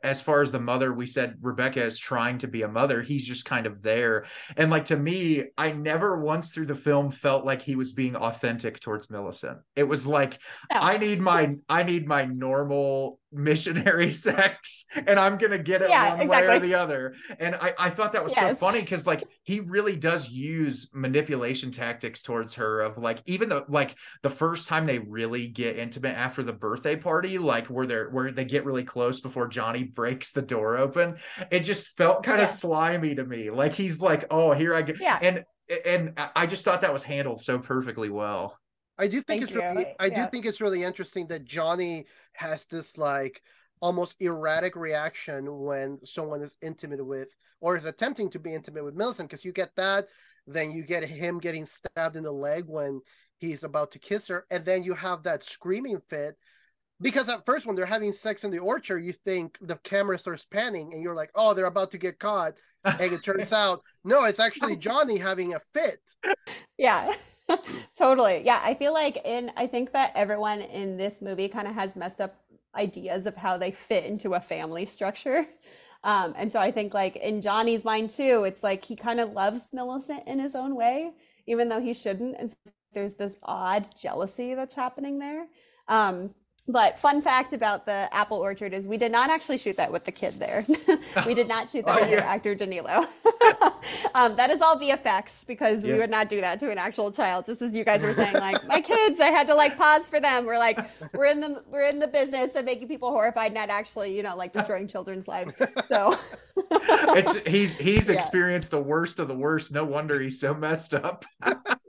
as far as the mother, we said Rebecca is trying to be a mother. He's just kind of there. And like to me, I never once through the film felt like he was being authentic towards Millicent. It was like, No. I need my normal missionary sex and I'm gonna get it Yeah, one way or exactly. the other. And I thought that was so Yes. funny because like he really does use manipulation tactics towards her of like even though like the first time they really get intimate after the birthday party, like where they get really close before Johnny breaks the door open, it just felt kind of Yeah. slimy to me. Like he's like, oh, here I go. Yeah. And I just thought that was handled so perfectly well. I do think Thank it's you. really I do Yeah. think it's really interesting that Johnny has this like almost erratic reaction when someone is intimate with or is attempting to be intimate with Millicent, because you get that, then you get him getting stabbed in the leg when he's about to kiss her, and then you have that screaming fit. Because at first when they're having sex in the orchard, you think the camera starts panning and you're like, oh, they're about to get caught. And it turns out, no, it's actually Johnny having a fit. Yeah. Totally. Yeah, I think that everyone in this movie kind of has messed up ideas of how they fit into a family structure. And so I think like in Johnny's mind too, it's like he kind of loves Millicent in his own way, even though he shouldn't. And so there's this odd jealousy that's happening there. But fun fact about the apple orchard is we did not actually shoot that with the kid there. We did not shoot that with our actor Danilo. That is all VFX because we would not do that to an actual child. Just as you guys were saying, like my kids, I had to like pause for them. We're like, we're in the business of making people horrified, not actually, like destroying children's lives. So he's experienced the worst of the worst. No wonder he's so messed up.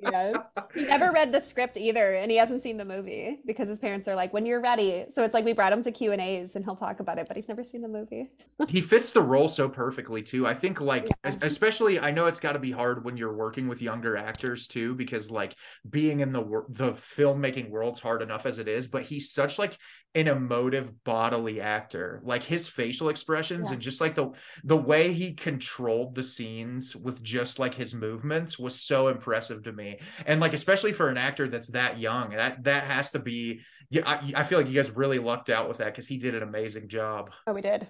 Yes. He never read the script either, and he hasn't seen the movie because his parents are like, when you're ready. So it's like we brought him to Q&As and he'll talk about it, but he's never seen the movie. He fits the role so perfectly too. I think like especially I know it's got to be hard when you're working with younger actors too, because like being in the filmmaking world's hard enough as it is, but he's such like an emotive bodily actor. Like his facial expressions and just like the way he controlled the scenes with just like his movements was so impressive to me. And like especially for an actor that's that young, that has to be, yeah, I feel like you guys really lucked out with that because he did an amazing job. Oh, we did.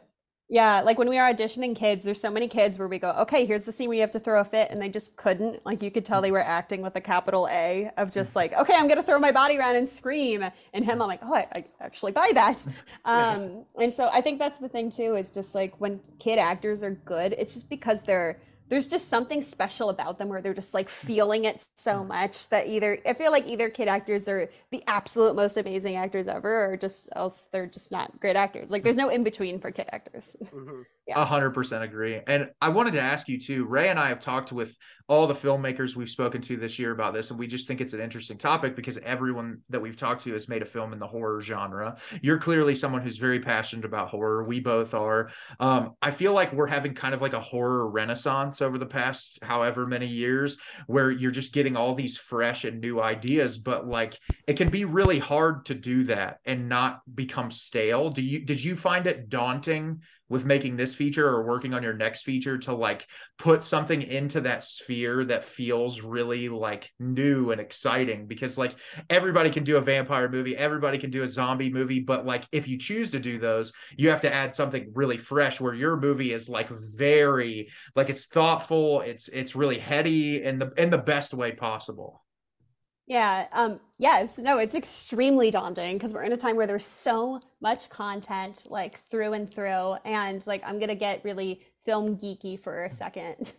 Yeah, like when we are auditioning kids, there's so many kids where we go, okay, here's the scene where you have to throw a fit, and they just couldn't. Like you could tell they were acting with a capital A of just like, okay, I'm gonna throw my body around and scream. And him, I'm like, oh, I actually buy that. And so I think that's the thing too, is just like when kid actors are good, it's just because there's just something special about them where they're just like feeling it so much that I feel like either kid actors are the absolute most amazing actors ever, or just else they're just not great actors. Like there's no in between for kid actors. Mm-hmm. Yeah. 100% agree. And I wanted to ask you too, Ray and I have talked with all the filmmakers we've spoken to this year about this, and we just think it's an interesting topic because everyone that we've talked to has made a film in the horror genre. You're clearly someone who's very passionate about horror. We both are. I feel like we're having kind of like a horror renaissance over the past however many years where you're just getting all these fresh and new ideas, but like it can be really hard to do that and not become stale. Did you find it daunting with making this feature or working on your next feature to like put something into that sphere that feels really like new and exciting? Because like everybody can do a vampire movie, everybody can do a zombie movie, but like if you choose to do those, you have to add something really fresh, where your movie is like very like it's thoughtful, it's really heady in the best way possible. Yeah, yes, no, it's extremely daunting because we're in a time where there's so much content like through and through, and like I'm gonna get really film geeky for a second.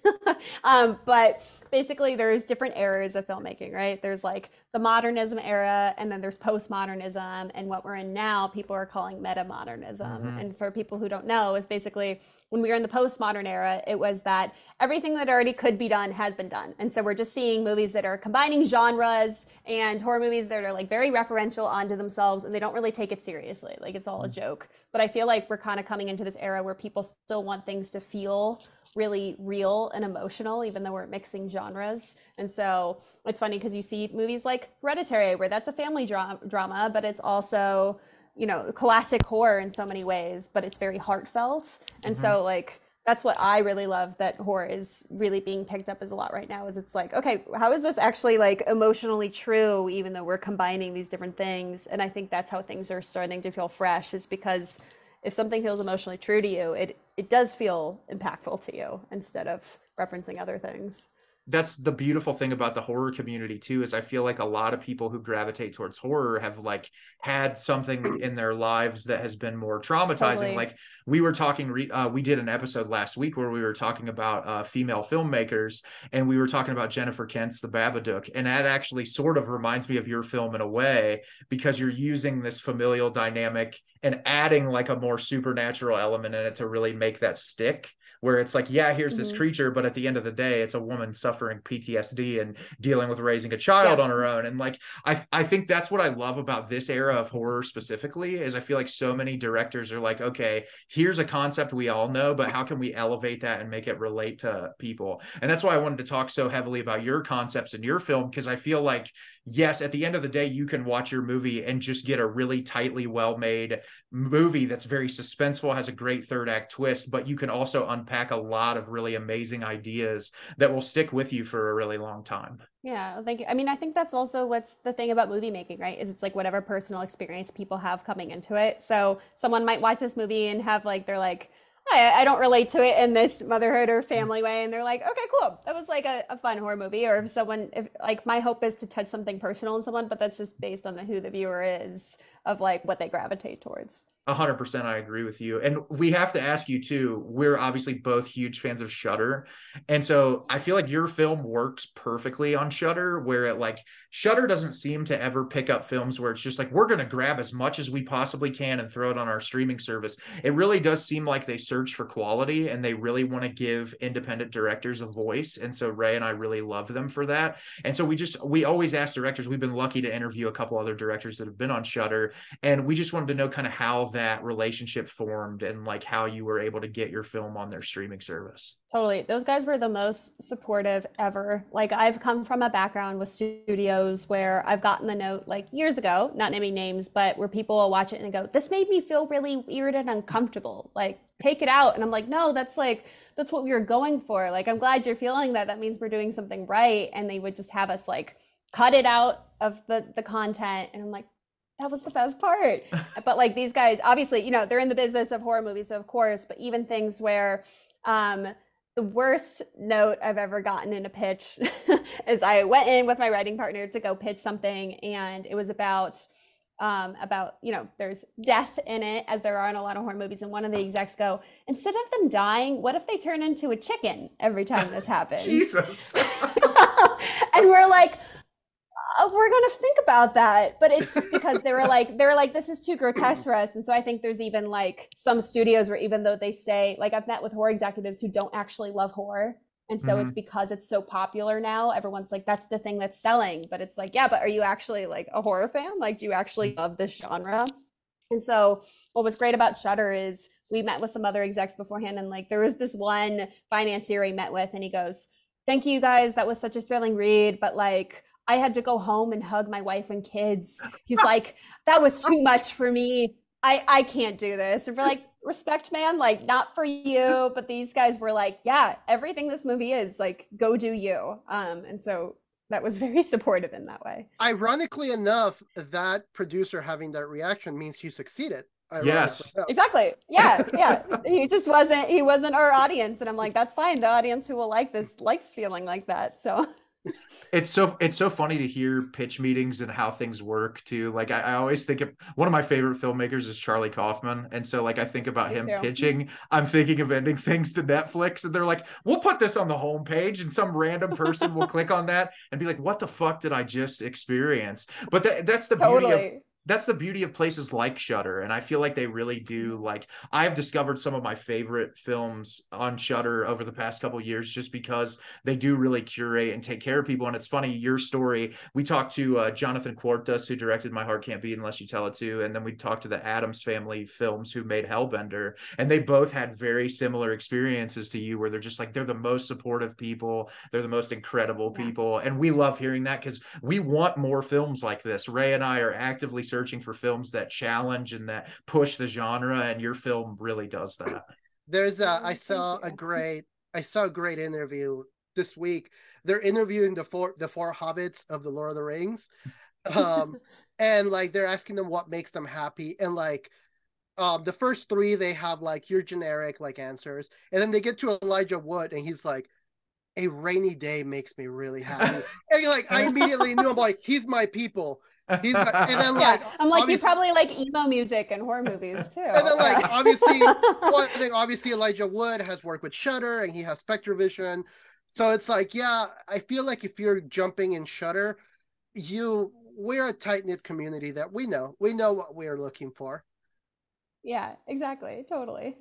But basically there's different eras of filmmaking, right? There's like the modernism era, and then there's postmodernism, and what we're in now, people are calling metamodernism. And for people who don't know, is basically when we were in the postmodern era, it was that everything that already could be done has been done. And so we're just seeing movies that are combining genres and horror movies that are like very referential onto themselves, and they don't really take it seriously. Like it's all a joke. But I feel like we're kind of coming into this era where people still want things to feel really real and emotional, even though we're mixing genres. And so it's funny because you see movies like Hereditary, where that's a family drama, but it's also, classic horror in so many ways, but it's very heartfelt. And so like that's what I really love that horror is really being picked up as a lot right now, is it's like, okay, how is this actually like emotionally true, even though we're combining these different things? And I think that's how things are starting to feel fresh, is because if something feels emotionally true to you, it does feel impactful to you instead of referencing other things. That's the beautiful thing about the horror community too, is I feel like a lot of people who gravitate towards horror have like had something in their lives that has been more traumatizing. Totally. Like we were talking, we did an episode last week where we were talking about female filmmakers, and we were talking about Jennifer Kent's The Babadook. And that actually sort of reminds me of your film in a way, because you're using this familial dynamic and adding like a more supernatural element in it to really make that stick. Where it's like, yeah, here's this creature, but at the end of the day, it's a woman suffering PTSD and dealing with raising a child on her own. And like, I think that's what I love about this era of horror specifically, is I feel like so many directors are like, okay, here's a concept we all know, but how can we elevate that and make it relate to people? And that's why I wanted to talk so heavily about your concepts in your film, because I feel like, yes, at the end of the day, you can watch your movie and just get a really tightly well-made movie that's very suspenseful, has a great third act twist, but you can also unpack a lot of really amazing ideas that will stick with you for a really long time. Yeah, thank you. I mean, I think that's also what's the thing about movie making, right? Is it's like whatever personal experience people have coming into it. So someone might watch this movie and have like, they're like, I don't relate to it in this motherhood or family way. And they're like, okay, cool. That was like a fun horror movie. Or if someone, if like my hope is to touch something personal in someone, but that's just based on who the viewer is, of like what they gravitate towards. 100%, I agree with you. And we have to ask you too, we're obviously both huge fans of Shudder. And so I feel like your film works perfectly on Shudder, where it like, Shudder doesn't seem to ever pick up films where it's just like, we're going to grab as much as we possibly can and throw it on our streaming service. It really does seem like they search for quality, and they really want to give independent directors a voice. And so Ray and I really love them for that. And so we always ask directors, we've been lucky to interview a couple other directors that have been on Shudder, and we just wanted to know kind of how that relationship formed and like how you were able to get your film on their streaming service. Totally. Those guys were the most supportive ever. Like, I've come from a background with studios where I've gotten the note like years ago, not naming names, but where people will watch it and go, this made me feel really weird and uncomfortable. Like, take it out. And I'm like, no, that's what we were going for. Like, I'm glad you're feeling that. That means we're doing something right. And they would just have us like cut it out of the content. And I'm like, that was the best part. But like, these guys, obviously, you know, they're in the business of horror movies, so of course, but even things where the worst note I've ever gotten in a pitch is I went in with my writing partner to go pitch something, and it was about, you know, there's death in it, as there are in a lot of horror movies, and one of the execs go, instead of them dying, what if they turn into a chicken every time this happens? Jesus. And we're like, we're going to think about that. But it's just because they were like, this is too grotesque for us. And so I think there's even like some studios where, even though they say, like, I've met with horror executives who don't actually love horror. And so it's because it's so popular now, everyone's like, that's the thing that's selling. But it's like, yeah, but are you actually like a horror fan? Like, do you actually love this genre? And so what was great about Shudder is we met with some other execs beforehand. And like, there was this one financier we met with, and he goes, thank you guys. That was such a thrilling read. But like, I had to go home and hug my wife and kids. He's like, that was too much for me. I can't do this. And we're like, respect, man, like, not for you. But these guys were like, yeah, everything this movie is, like, go do you. And so that was very supportive in that way. Ironically enough, that producer having that reaction means you succeeded. Yes, exactly. Yeah. He wasn't our audience. And I'm like, that's fine. The audience who will like this likes feeling like that. So it's so funny to hear pitch meetings and how things work too. Like I always think of one of my favorite filmmakers is Charlie Kaufman. And so like I think about him pitching, I'm thinking of ending things to Netflix, and they're like, we'll put this on the homepage, and some random person will click on that and be like, what the fuck did I just experience? But that's the beauty of that's the beauty of places like Shudder. And I feel like they really do, like, I've discovered some of my favorite films on Shudder over the past couple of years just because they do really curate and take care of people. And it's funny, your story, we talked to Jonathan Quartas, who directed My Heart Can't Beat Unless You Tell It To, and then we talked to the Addams Family films who made Hellbender, and they both had very similar experiences to you, where they're just like, they're the most supportive people, they're the most incredible people. And we love hearing that because we want more films like this. Ray and I are actively searching for films that challenge and that push the genre, and your film really does that. There's Oh, I thank saw a you. great interview this week. They're interviewing the four hobbits of the Lord of the Rings. Um and like they're asking them what makes them happy, and like the first three they have like your generic like answers, and then they get to Elijah Wood and he's like, a rainy day makes me really happy. And like I immediately knew, I'm like, he's my people. He's my, and then Yeah, like I'm like, you obviously, probably like emo music and horror movies too. and then like Yeah. obviously, one thing obviously Elijah Wood has worked with Shudder and he has Spectrovision. So it's like, yeah, I feel like if you're jumping in Shudder, we're a tight knit community that we know what we're looking for. Yeah, exactly. Totally.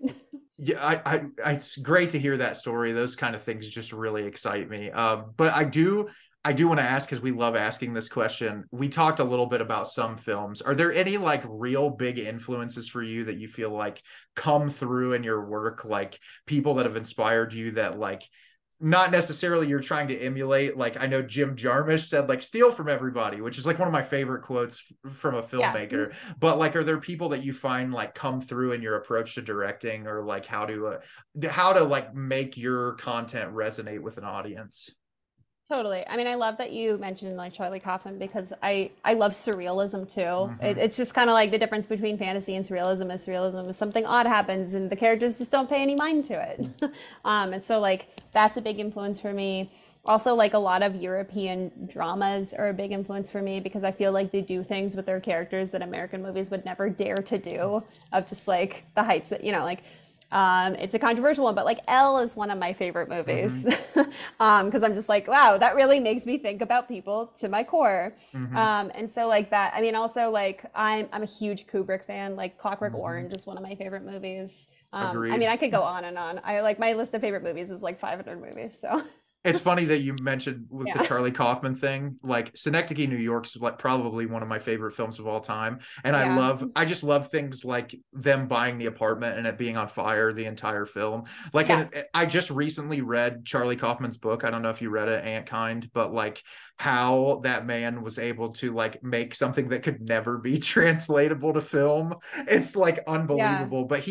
Yeah, it's great to hear that story. Those kind of things just really excite me. But I do want to ask, because we love asking this question. We talked a little bit about some films. Are there any like real big influences for you that you feel like come through in your work, like people that have inspired you that like not necessarily you're trying to emulate? Like I know Jim Jarmusch said like steal from everybody, which is like one of my favorite quotes from a Yeah. filmmaker. But like are there people that you find like come through in your approach to directing, or like how to like make your content resonate with an audience? Totally. I mean, I love that you mentioned like Charlie Kaufman because I love surrealism too. Mm-hmm. It's just kind of like the difference between fantasy and surrealism is something odd happens and the characters just don't pay any mind to it. And so like that's a big influence for me. Also, like a lot of European dramas are a big influence for me because I feel like they do things with their characters that American movies would never dare to do, of just like the heights that, like it's a controversial one, but like Elle is one of my favorite movies. Mm-hmm. Because I'm just like, wow, that really makes me think about people to my core. Mm-hmm. And so like that, I mean, also like I'm a huge Kubrick fan. Like Clockwork Mm-hmm. Orange is one of my favorite movies. I Agreed. mean, I could go on and on. I like my list of favorite movies is like 500 movies. So It's funny that you mentioned with the yeah, Charlie Kaufman thing. Like Synecdoche, New York's like probably one of my favorite films of all time. And yeah, I just love things like them buying the apartment and it being on fire the entire film. Like, yeah, and I just recently read Charlie Kaufman's book. I don't know if you read it, Antkind, but like how that man was able to like make something that could never be translatable to film. It's like yeah, unbelievable. But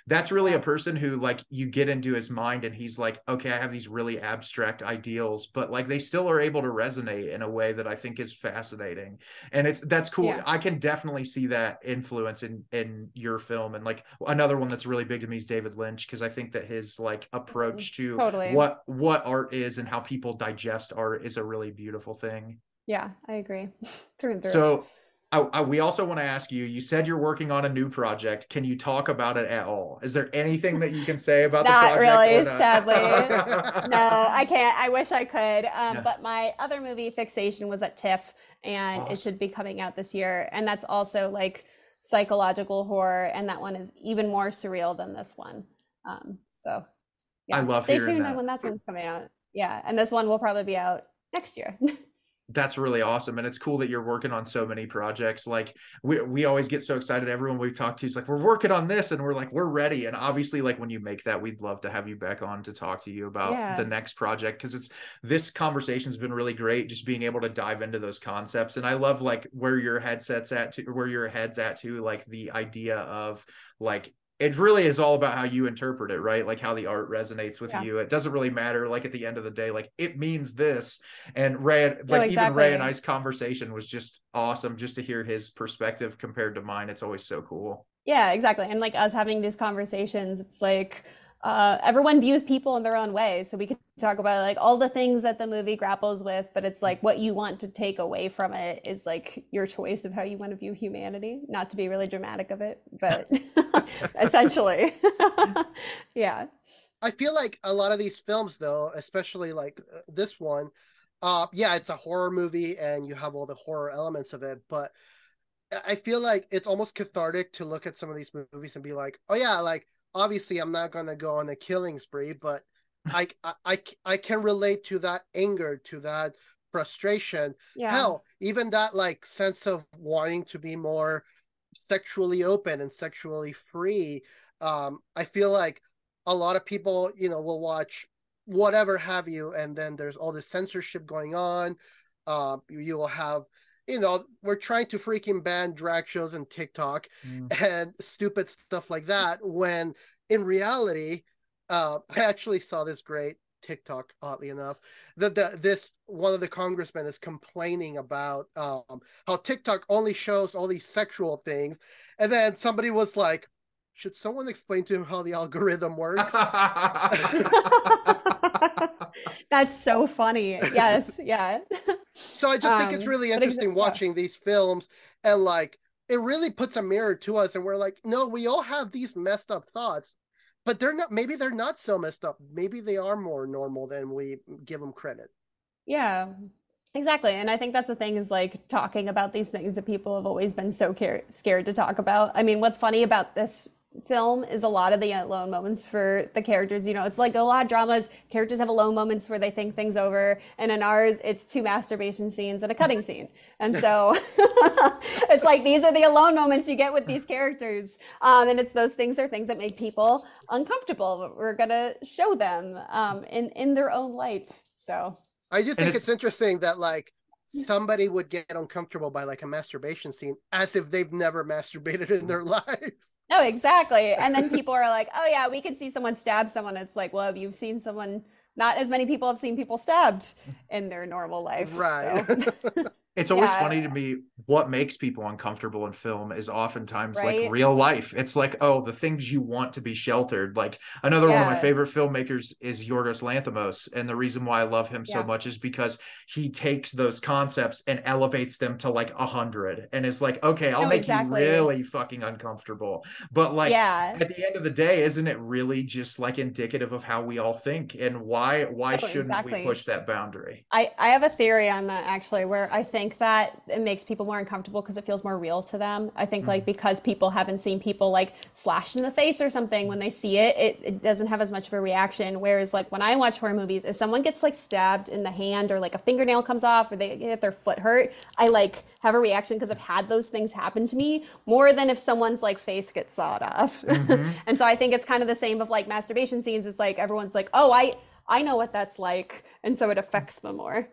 that's really a yeah, person who like you get into his mind and he's like, okay, I have these really abstract ideals, but like they still are able to resonate in a way that I think is fascinating. And that's cool. yeah. I can definitely see that influence in your film. And like another one that's really big to me is David Lynch, because I think that his like approach to Totally. what art is and how people digest art is a really beautiful thing. Yeah, I agree. Through and through. So we also want to ask you, you said you're working on a new project. Can you talk about it at all? Is there anything that you can say about the Not project or really, sadly. No, not? I can't. I wish I could. Yeah. But my other movie, Fixation, was at TIFF, and it Awesome. should be coming out this year. And that's also like psychological horror, and that one is even more surreal than this one. So I yeah, love stay hearing tuned on that. when that one's coming out. Yeah, and this one will probably be out next year. That's really awesome. And it's cool that you're working on so many projects. Like we always get so excited. Everyone we've talked to is like, we're working on this and we're like, we're ready. And obviously like when you make that, we'd love to have you back on to talk to you about the Yeah. next project. Cause this conversation's been really great. Just being able to dive into those concepts. And I love like where your head's at to like the idea of like, it really is all about how you interpret it, right? Like how the art resonates with Yeah. you. It doesn't really matter. Like at the end of the day, like it means this. And Ray, No, like even Ray and exactly. I's conversation was just awesome, just to hear his perspective compared to mine. It's always so cool. Yeah, exactly. And like us having these conversations, it's like everyone views people in their own way. So we could talk about like all the things that the movie grapples with, but it's like what you want to take away from it is like your choice of how you want to view humanity. Not to be really dramatic of it, but essentially. Yeah. I feel like a lot of these films, though, especially like this one, yeah, it's a horror movie and you have all the horror elements of it, but I feel like it's almost cathartic to look at some of these movies and be like, oh yeah, like obviously I'm not gonna go on a killing spree, but I can relate to that anger, to that frustration. Yeah. Hell, even that like sense of wanting to be more sexually open and sexually free. I feel like a lot of people, will watch whatever have you, and then there's all this censorship going on. You will have, we're trying to freaking ban drag shows and TikTok Mm. and stupid stuff like that when in reality, I actually saw this great TikTok, oddly enough, that this one of the congressmen is complaining about how TikTok only shows all these sexual things, and then somebody was like, should someone explain to him how the algorithm works? That's so funny. Yes, yeah. So I just think it's really interesting watching these films, and like it really puts a mirror to us, and we're like, no, we all have these messed up thoughts, but maybe they're not so messed up. Maybe they are more normal than we give them credit. Yeah, exactly. And I think that's the thing, is like talking about these things that people have always been so scared to talk about. I mean, what's funny about this film is a lot of the alone moments for the characters. You know, it's like a lot of dramas, characters have alone moments where they think things over, and in ours it's 2 masturbation scenes and a cutting scene. And so it's like, these are the alone moments you get with these characters, and it's those things are things that make people uncomfortable, but we're gonna show them in their own light. So I do think it's interesting that like somebody would get uncomfortable by like a masturbation scene as if they've never masturbated in their life. No, exactly. And then people are like, oh yeah, we can see someone stab someone. It's like, well, have you seen someone? Not as many people have seen people stabbed in their normal life. Right. So. It's always funny to me, what makes people uncomfortable in film is oftentimes like real life. It's like, oh, the things you want to be sheltered. Like another one of my favorite filmmakers is Yorgos Lanthimos. And the reason why I love him so much is because he takes those concepts and elevates them to like 100. And it's like, okay, I'll make you really fucking uncomfortable. But like at the end of the day, isn't it really just like indicative of how we all think? And why shouldn't we push that boundary? I have a theory on that, actually, where I think that it makes people more uncomfortable because it feels more real to them. I think like because people haven't seen people like slashed in the face or something, when they see it, it doesn't have as much of a reaction. Whereas like when I watch horror movies, if someone gets like stabbed in the hand, or like a fingernail comes off, or they get their foot hurt, I like have a reaction because I've had those things happen to me more than if someone's like face gets sawed off. And so I think it's kind of the same of like masturbation scenes. It's like everyone's like, oh, I know what that's like, and so it affects them more.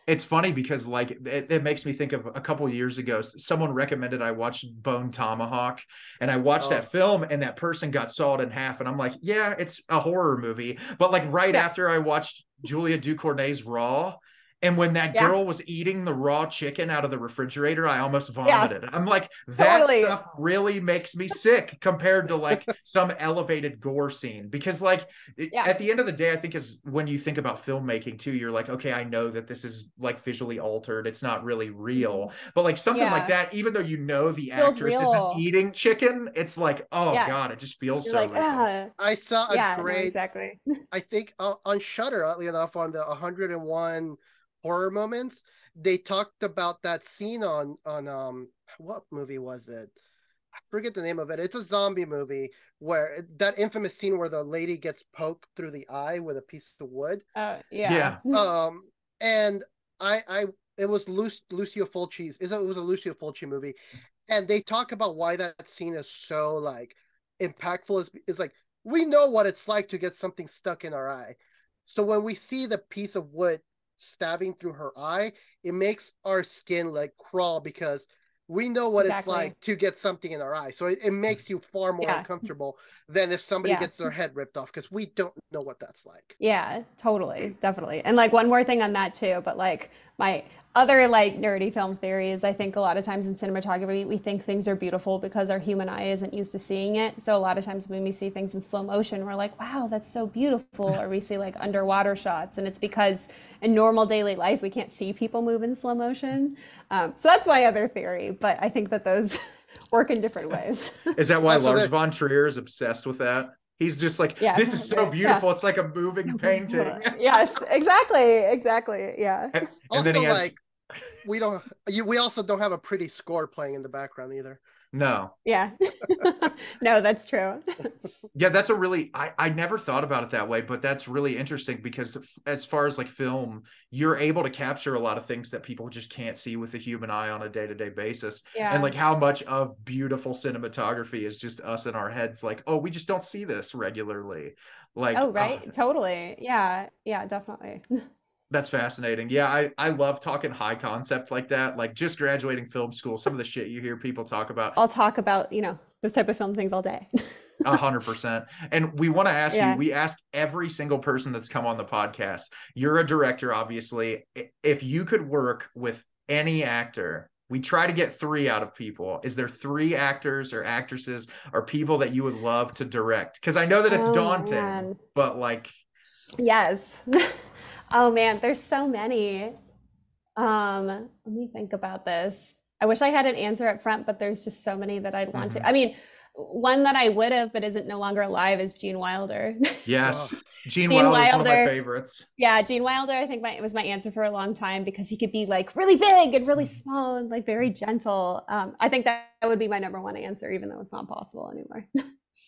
It's funny because like it makes me think of a couple of years ago, someone recommended I watch Bone Tomahawk, and I watched that film, and that person got sawed in half, and I'm like, yeah, it's a horror movie. But like after I watched Julia Ducournay's Raw, and when that girl was eating the raw chicken out of the refrigerator, I almost vomited. I'm like, that stuff really makes me sick compared to like some elevated gore scene. Because like at the end of the day, I think is when you think about filmmaking too, you're like, okay, I know that this is like visually altered. It's not really real. But like something like that, even though you know the actress isn't eating chicken, it's like, oh God, it just feels so real. I saw a great, exactly. I think on Shudder, oddly enough, on the 101 horror moments, they talked about that scene on what movie was it? I forget the name of it. It's a zombie movie where that infamous scene where the lady gets poked through the eye with a piece of wood. And it was Lucio Fulci's. It was a Lucio Fulci movie, and they talk about why that scene is so like impactful. Is like, we know what it's like to get something stuck in our eye, so when we see the piece of wood stabbing through her eye, it makes our skin like crawl, because we know what it's like to get something in our eye. So it makes you far more uncomfortable than if somebody gets their head ripped off, because we don't know what that's like. Yeah, totally, definitely. And like one more thing on that too, but like my other like nerdy film theory is, I think a lot of times in cinematography, we think things are beautiful because our human eye isn't used to seeing it. So a lot of times when we see things in slow motion, we're like, wow, that's so beautiful. Or we see like underwater shots, and it's because in normal daily life, we can't see people move in slow motion. So that's my other theory, but I think that those work in different ways. Is that why Lars von Trier is obsessed with that? He's just like, this is so beautiful. It's like a moving painting. Yes, exactly. Yeah. And also, then he has... like, we also don't have a pretty score playing in the background either. No. Yeah. No, that's true. Yeah, that's a really, I never thought about it that way, but that's really interesting, because as far as like film, you're able to capture a lot of things that people just can't see with the human eye on a day-to-day basis. Yeah. And like how much of beautiful cinematography is just us in our heads, like, oh, we just don't see this regularly. Like, oh, right. Totally. Yeah, definitely. That's fascinating. Yeah, I love talking high concept like that. Like just graduating film school, some of the shit you hear people talk about. I'll talk about, those type of film things all day. 100%. And we want to ask Yeah. you, we ask every single person that's come on the podcast. You're a director, obviously. If you could work with any actor, we try to get 3 out of people. Is there 3 actors or actresses or people that you would love to direct? Because I know that it's daunting, man. but like, Yes. Oh man, there's so many. Let me think about this. I wish I had an answer up front, but there's just so many that I'd want to. I mean, one that I would have, but isn't no longer alive is Gene Wilder. yes, Gene Gene Wilder is one of my Wilder. favorites. Yeah, Gene Wilder, I think it was my answer for a long time because he could be like really big and really small and like very gentle. I think that would be my number 1 answer, even though it's not possible anymore.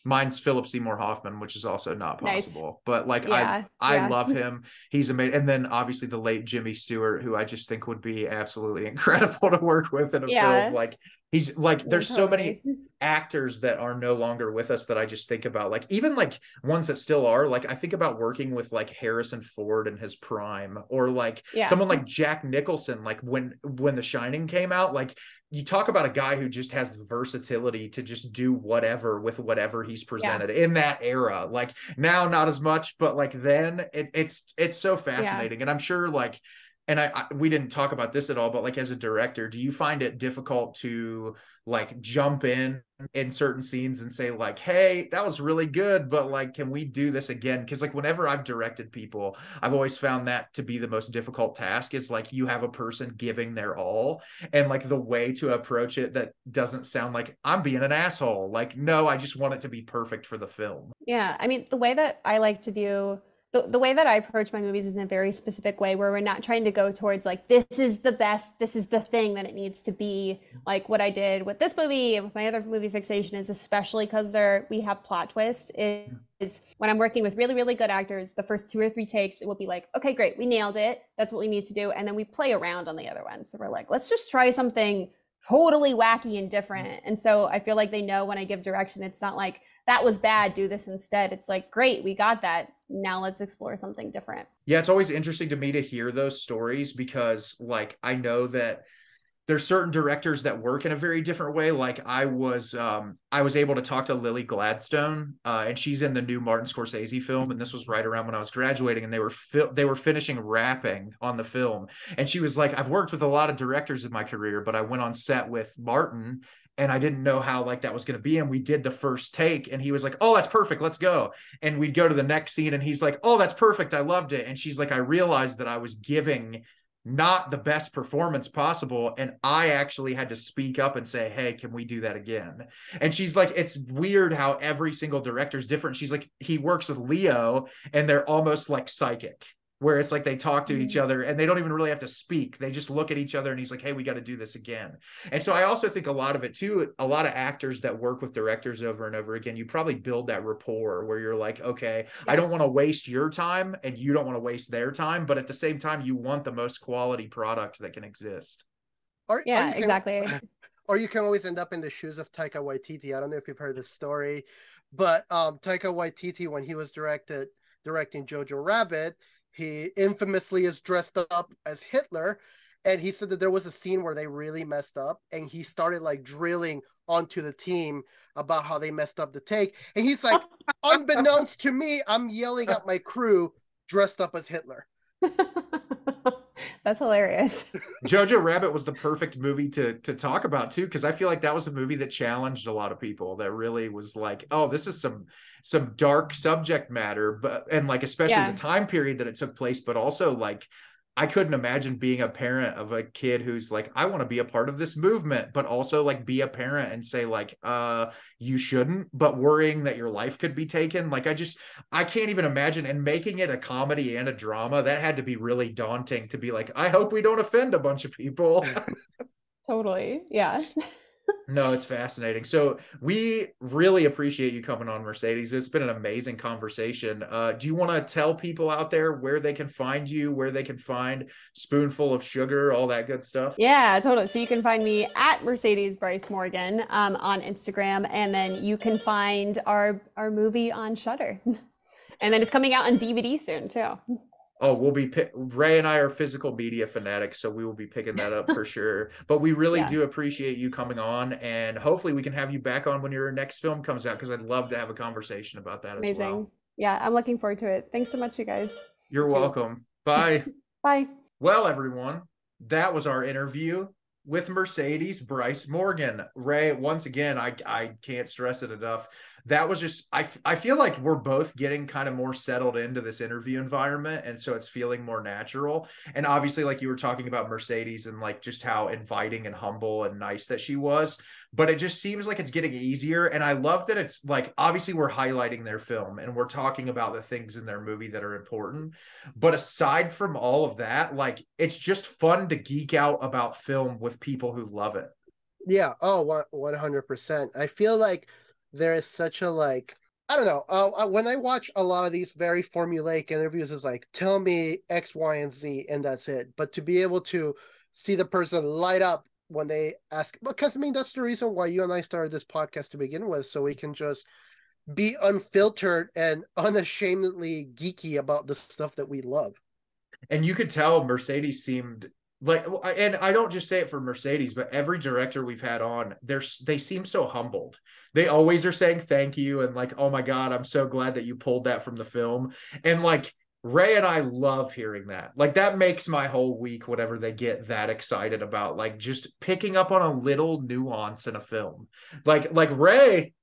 Mine's Philip Seymour Hoffman, which is also not possible. Nice. But like I love him. He's amazing. And then obviously the late Jimmy Stewart, who I just think would be absolutely incredible to work with in a film. Like he's like there's so many actors that are no longer with us that I just think about. Like even like ones that still are, like I think about working with like Harrison Ford in his prime, or like someone like Jack Nicholson, like when The Shining came out. Like you talk about a guy who just has the versatility to just do whatever with whatever he's presented in that era. Like now, not as much, but like then it's so fascinating. And I'm sure like, and we didn't talk about this at all, but like as a director, do you find it difficult to like jump in certain scenes and say like, hey, that was really good, but like, can we do this again? Because like whenever I've directed people, I've always found that to be the most difficult task, is like you have a person giving their all, and like the way to approach it that doesn't sound like I'm being an asshole. Like, no, I just want it to be perfect for the film. Yeah, I mean, the way that I like to view the way that I approach my movies is in a very specific way, where we're not trying to go towards like, this is the best, this is the thing that it needs to be. Like what I did with this movie and with my other movie Fixation is, especially because we have plot twists, is when I'm working with really, really good actors, the first 2 or 3 takes, it will be like, okay, great, we nailed it. That's what we need to do. And then we play around on the other one. So we're like, let's just try something totally wacky and different. And so I feel like they know when I give direction, it's not like, that was bad, do this instead. It's like, great, we got that. Now let's explore something different. Yeah, it's always interesting to me to hear those stories, because like I know that there's certain directors that work in a very different way. Like I was able to talk to Lily Gladstone, and she's in the new Martin Scorsese film, and this was right around when I was graduating, and they were finishing wrapping on the film, and she was like, I've worked with a lot of directors in my career, but I went on set with Martin and I didn't know how like that was going to be. And we did the first take and he was like, oh, that's perfect, let's go. And we'd go to the next scene and he's like, oh, that's perfect, I loved it. And she's like, I realized that I was giving not the best performance possible, and I actually had to speak up and say, hey, can we do that again? And she's like, it's weird how every single director is different. She's like, he works with Leo and they're almost like psychic, where it's like they talk to each other and they don't even really have to speak. They just look at each other and he's like, hey, we got to do this again. And so I also think a lot of it too, a lot of actors that work with directors over and over again, you probably build that rapport where you're like, okay, I don't want to waste your time and you don't want to waste their time, but at the same time, you want the most quality product that can exist. Exactly. Or you can always end up in the shoes of Taika Waititi. I don't know if you've heard this story, but Taika Waititi, when he was directing Jojo Rabbit, he infamously is dressed up as Hitler, and he said that there was a scene where they really messed up, and he started like drilling onto the team about how they messed up the take, and he's like, unbeknownst to me, I'm yelling at my crew dressed up as Hitler. That's hilarious. Jojo Rabbit was the perfect movie to talk about too, because I feel like that was a movie that challenged a lot of people, that really was like, oh, this is some dark subject matter, but and like especially the time period that it took place, but also like I couldn't imagine being a parent of a kid who's like, I want to be a part of this movement, but also like be a parent and say like, you shouldn't, but worrying that your life could be taken. Like, I can't even imagine. And making it a comedy and a drama, that had to be really daunting to be like, I hope we don't offend a bunch of people. Totally. Yeah. No, it's fascinating. So we really appreciate you coming on, Mercedes. It's been an amazing conversation. Do you want to tell people out there where they can find you, where they can find Spoonful of Sugar, all that good stuff? Yeah, totally. So you can find me at Mercedes Bryce Morgan on Instagram, and then you can find our movie on Shudder. And then it's coming out on DVD soon too. Oh, Ray and I are physical media fanatics, so we will be picking that up for sure. But we really Yeah. do appreciate you coming on, and hopefully we can have you back on when your next film comes out, because I'd love to have a conversation about that as Amazing. well. Yeah, I'm looking forward to it. Thanks so much, you guys. You're You too. welcome. Bye. Bye. Well, everyone, that was our interview with Mercedes Bryce Morgan. Ray, once again, I can't stress it enough. That was just, I feel like we're both getting kind of more settled into this interview environment. And so it's feeling more natural. And obviously, like you were talking about Mercedes and like just how inviting and humble and nice that she was. But it just seems like it's getting easier. And I love that it's like, obviously, we're highlighting their film and we're talking about the things in their movie that are important. But aside from all of that, like it's just fun to geek out about film with people who love it. Yeah. Oh, 100%. I feel like there is such a like, I don't know. When I watch a lot of these very formulaic interviews, it's like, tell me X, Y, and Z, and that's it. But to be able to see the person light up when they ask, because I mean, that's the reason why you and I started this podcast to begin with, so we can just be unfiltered and unashamedly geeky about the stuff that we love. And you could tell Mercedes seemed like, and I don't just say it for Mercedes, but every director we've had on, they seem so humbled. They always are saying thank you and like, oh my God, I'm so glad that you pulled that from the film. And like Ray and I love hearing that. Like that makes my whole week whenever they get that excited about like just picking up on a little nuance in a film. Like Ray,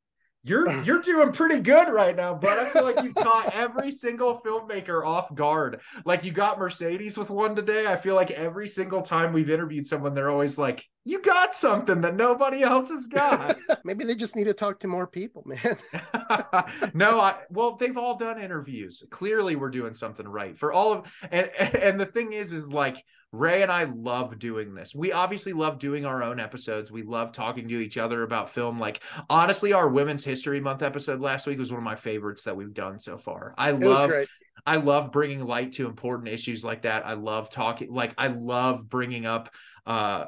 you're doing pretty good right now, but I feel like you caught every single filmmaker off guard. Like you got Mercedes with one today. I feel like every single time we've interviewed someone, they're always like, you got something that nobody else has got. Maybe they just need to talk to more people, man. No, well, they've all done interviews. Clearly we're doing something right for all of, and the thing is like, Ray and I love doing this. We obviously love doing our own episodes. We love talking to each other about film. Like, honestly, our Women's History Month episode last week was one of my favorites that we've done so far. It was great. I love bringing light to important issues like that. I love bringing up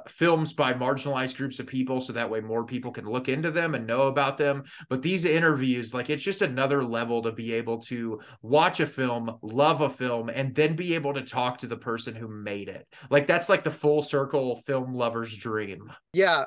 films by marginalized groups of people so that way more people can look into them and know about them. But these interviews, like it's just another level to be able to watch a film, love a film, and then be able to talk to the person who made it. Like that's like the full circle film lover's dream. Yeah.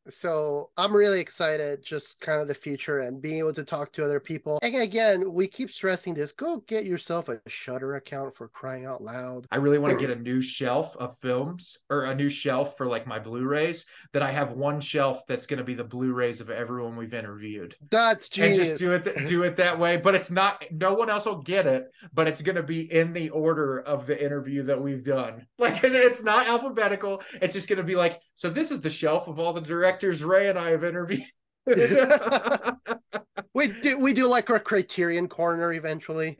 So I'm really excited, just kind of the future and being able to talk to other people. And again, we keep stressing this. Go get yourself a Shudder account, for crying out loud. I really want to get a new shelf of films, or a new shelf for like my Blu-rays, that I have one shelf that's going to be the Blu-rays of everyone we've interviewed. That's genius. And just do it that way. But it's not, no one else will get it, but it's going to be in the order of the interview that we've done. Like it's not alphabetical. It's just going to be like, so this is the shelf of all the directors Ray and I have interviewed. we do like our Criterion corner eventually.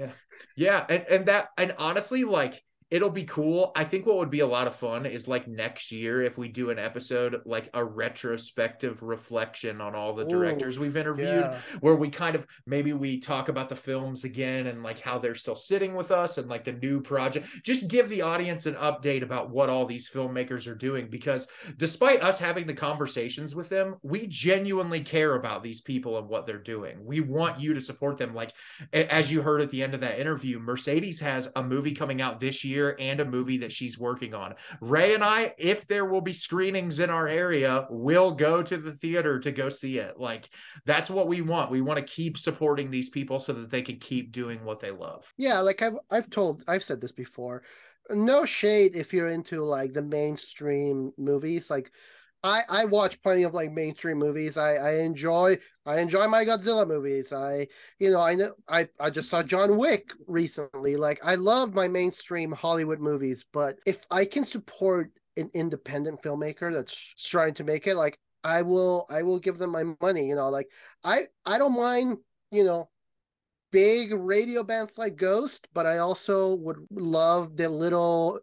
Yeah. And honestly, like it'll be cool. I think what would be a lot of fun is like next year if we do an episode, like a retrospective reflection on all the directors we've interviewed, where we kind of, maybe we talk about the films again and like how they're still sitting with us and like the new project. Just give the audience an update about what all these filmmakers are doing, because despite us having the conversations with them, we genuinely care about these people and what they're doing. We want you to support them. Like, as you heard at the end of that interview, Mercedes has a movie coming out this year and a movie that she's working on. Ray and I, if there will be screenings in our area, will go to the theater to go see it. Like that's what we want. We want to keep supporting these people so that they can keep doing what they love. Yeah, like I've said this before. No shade if you're into like the mainstream movies. Like I watch plenty of like mainstream movies. I enjoy my Godzilla movies. I just saw John Wick recently. Like I love my mainstream Hollywood movies, but if I can support an independent filmmaker that's trying to make it, like I will give them my money. Like I don't mind, big radio bands like Ghost, but I also would love the little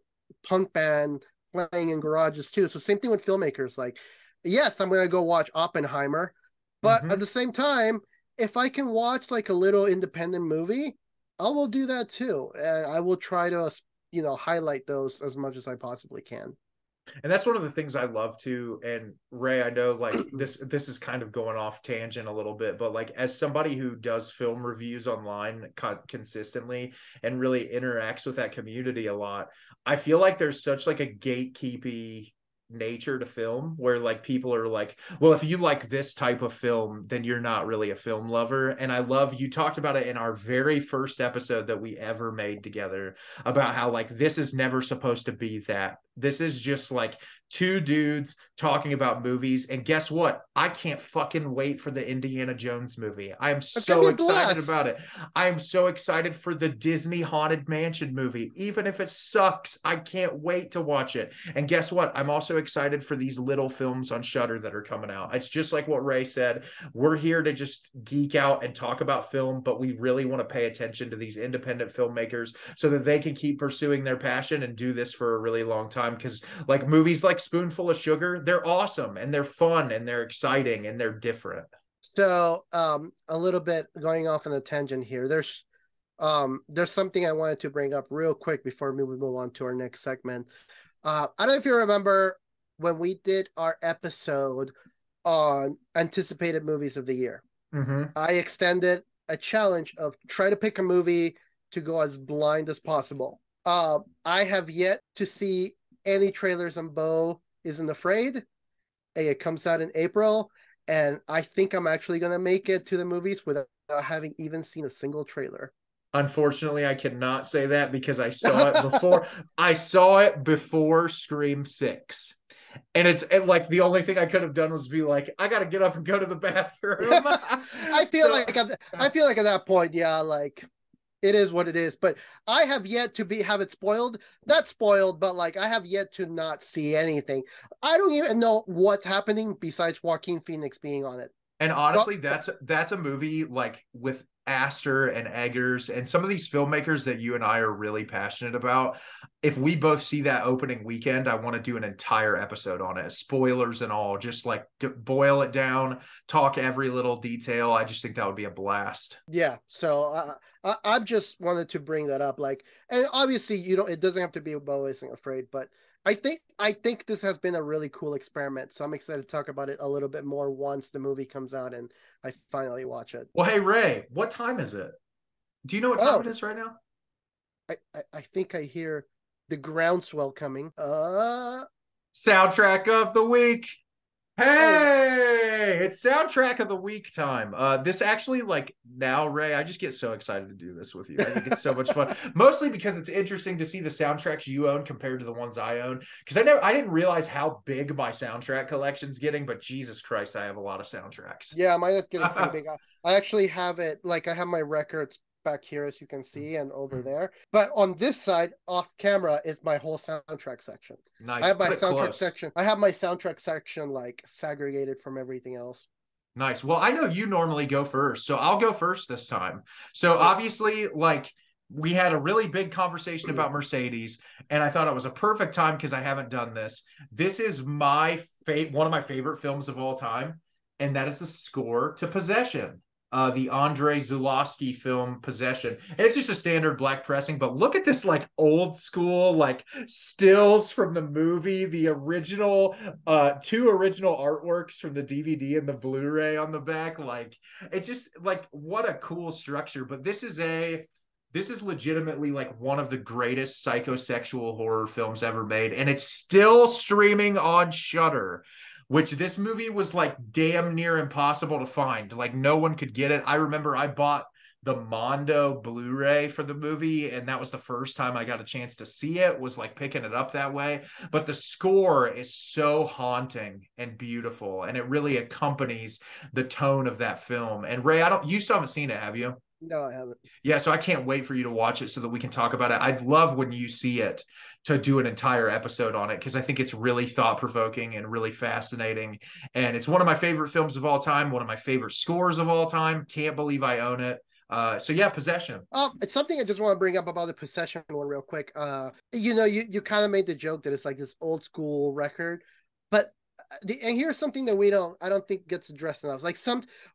punk band playing in garages too. So same thing with filmmakers. Like, yes, I'm gonna go watch Oppenheimer, but at the same time, if I can watch like a little independent movie, I will do that too. And I will try to, highlight those as much as I possibly can. And that's one of the things I love too. And Ray, I know like this is kind of going off tangent a little bit, but like as somebody who does film reviews online consistently and really interacts with that community a lot, I feel like there's such like a gatekeepy nature to film where like people are like, well, if you like this type of film, then you're not really a film lover. And I love, you talked about it in our very first episode that we ever made together about how like this is never supposed to be that. This is just like two dudes talking about movies. And guess what? I can't fucking wait for the Indiana Jones movie. I am so excited about it. I am so excited for the Disney Haunted Mansion movie. Even if it sucks, I can't wait to watch it. And guess what? I'm also excited for these little films on Shudder that are coming out. It's just like what Ray said. We're here to just geek out and talk about film, but we really want to pay attention to these independent filmmakers so that they can keep pursuing their passion and do this for a really long time. Because like movies like Spoonful of Sugar, they're awesome and they're fun and they're exciting and they're different. So a little bit going off on a tangent here. There's something I wanted to bring up real quick before we move on to our next segment. I don't know if you remember when we did our episode on anticipated movies of the year. Mm-hmm. I extended a challenge of try to pick a movie to go as blind as possible. I have yet to see any trailers on Beau Isn't Afraid. It comes out in April, and I think I'm actually going to make it to the movies without having even seen a single trailer. Unfortunately, I cannot say that because I saw it before. I saw it before Scream 6. And it's like the only thing I could have done was be like, I got to get up and go to the bathroom. I feel like at that point, yeah, like it is what it is. But I have yet to have it spoiled. Not spoiled, but like I have yet to not see anything. I don't even know what's happening besides Joaquin Phoenix being on it. And honestly, that's a movie like with Aster and Eggers and some of these filmmakers that you and I are really passionate about. If we both see that opening weekend, I want to do an entire episode on it, spoilers and all, just like boil it down, talk every little detail. I just think that would be a blast. Yeah. So I just wanted to bring that up. Like, and obviously, it doesn't have to be Beau Isn't Afraid, but I think this has been a really cool experiment. So I'm excited to talk about it a little bit more once the movie comes out and I finally watch it. Well, hey Ray, what time is it? Do you know what time it is right now? I think I hear the groundswell coming. Soundtrack of the week. Hey, it's soundtrack of the week time. This actually, like now, Ray, I just get so excited to do this with you. I think it's so much fun. Mostly because it's interesting to see the soundtracks you own compared to the ones I own. Because I didn't realize how big my soundtrack collection's getting, but Jesus Christ, I have a lot of soundtracks. Yeah, mine is getting pretty big. I actually have it, like I have my records back here, as you can see, and over there. But on this side, off camera, is my whole soundtrack section. Nice. I have my soundtrack section. I have my soundtrack section like segregated from everything else. Nice. Well, I know you normally go first, so I'll go first this time. So obviously, like we had a really big conversation about Mercedes, and I thought it was a perfect time because I haven't done this. This is one of my favorite films of all time, and that is the score to Possession. The Andrei Zulawski film Possession. And it's just a standard black pressing, but look at this like old school, like stills from the movie, the original, two original artworks from the DVD and the Blu-ray on the back. Like, it's just like, what a cool structure. But this is legitimately like one of the greatest psychosexual horror films ever made. And it's still streaming on Shudder, which this movie was like damn near impossible to find. Like no one could get it. I remember I bought the Mondo Blu-ray for the movie, and that was the first time I got a chance to see it, was like picking it up that way. But the score is so haunting and beautiful, and it really accompanies the tone of that film. And Ray, you still haven't seen it, have you? No, I haven't. Yeah, so I can't wait for you to watch it so that we can talk about it. I'd love when you see it to do an entire episode on it because I think it's really thought-provoking and really fascinating. And it's one of my favorite films of all time, one of my favorite scores of all time. Can't believe I own it. So yeah, Possession. It's something I just want to bring up about the Possession one real quick. You kind of made the joke that it's like this old school record, but and here's something that I don't think gets addressed enough. Like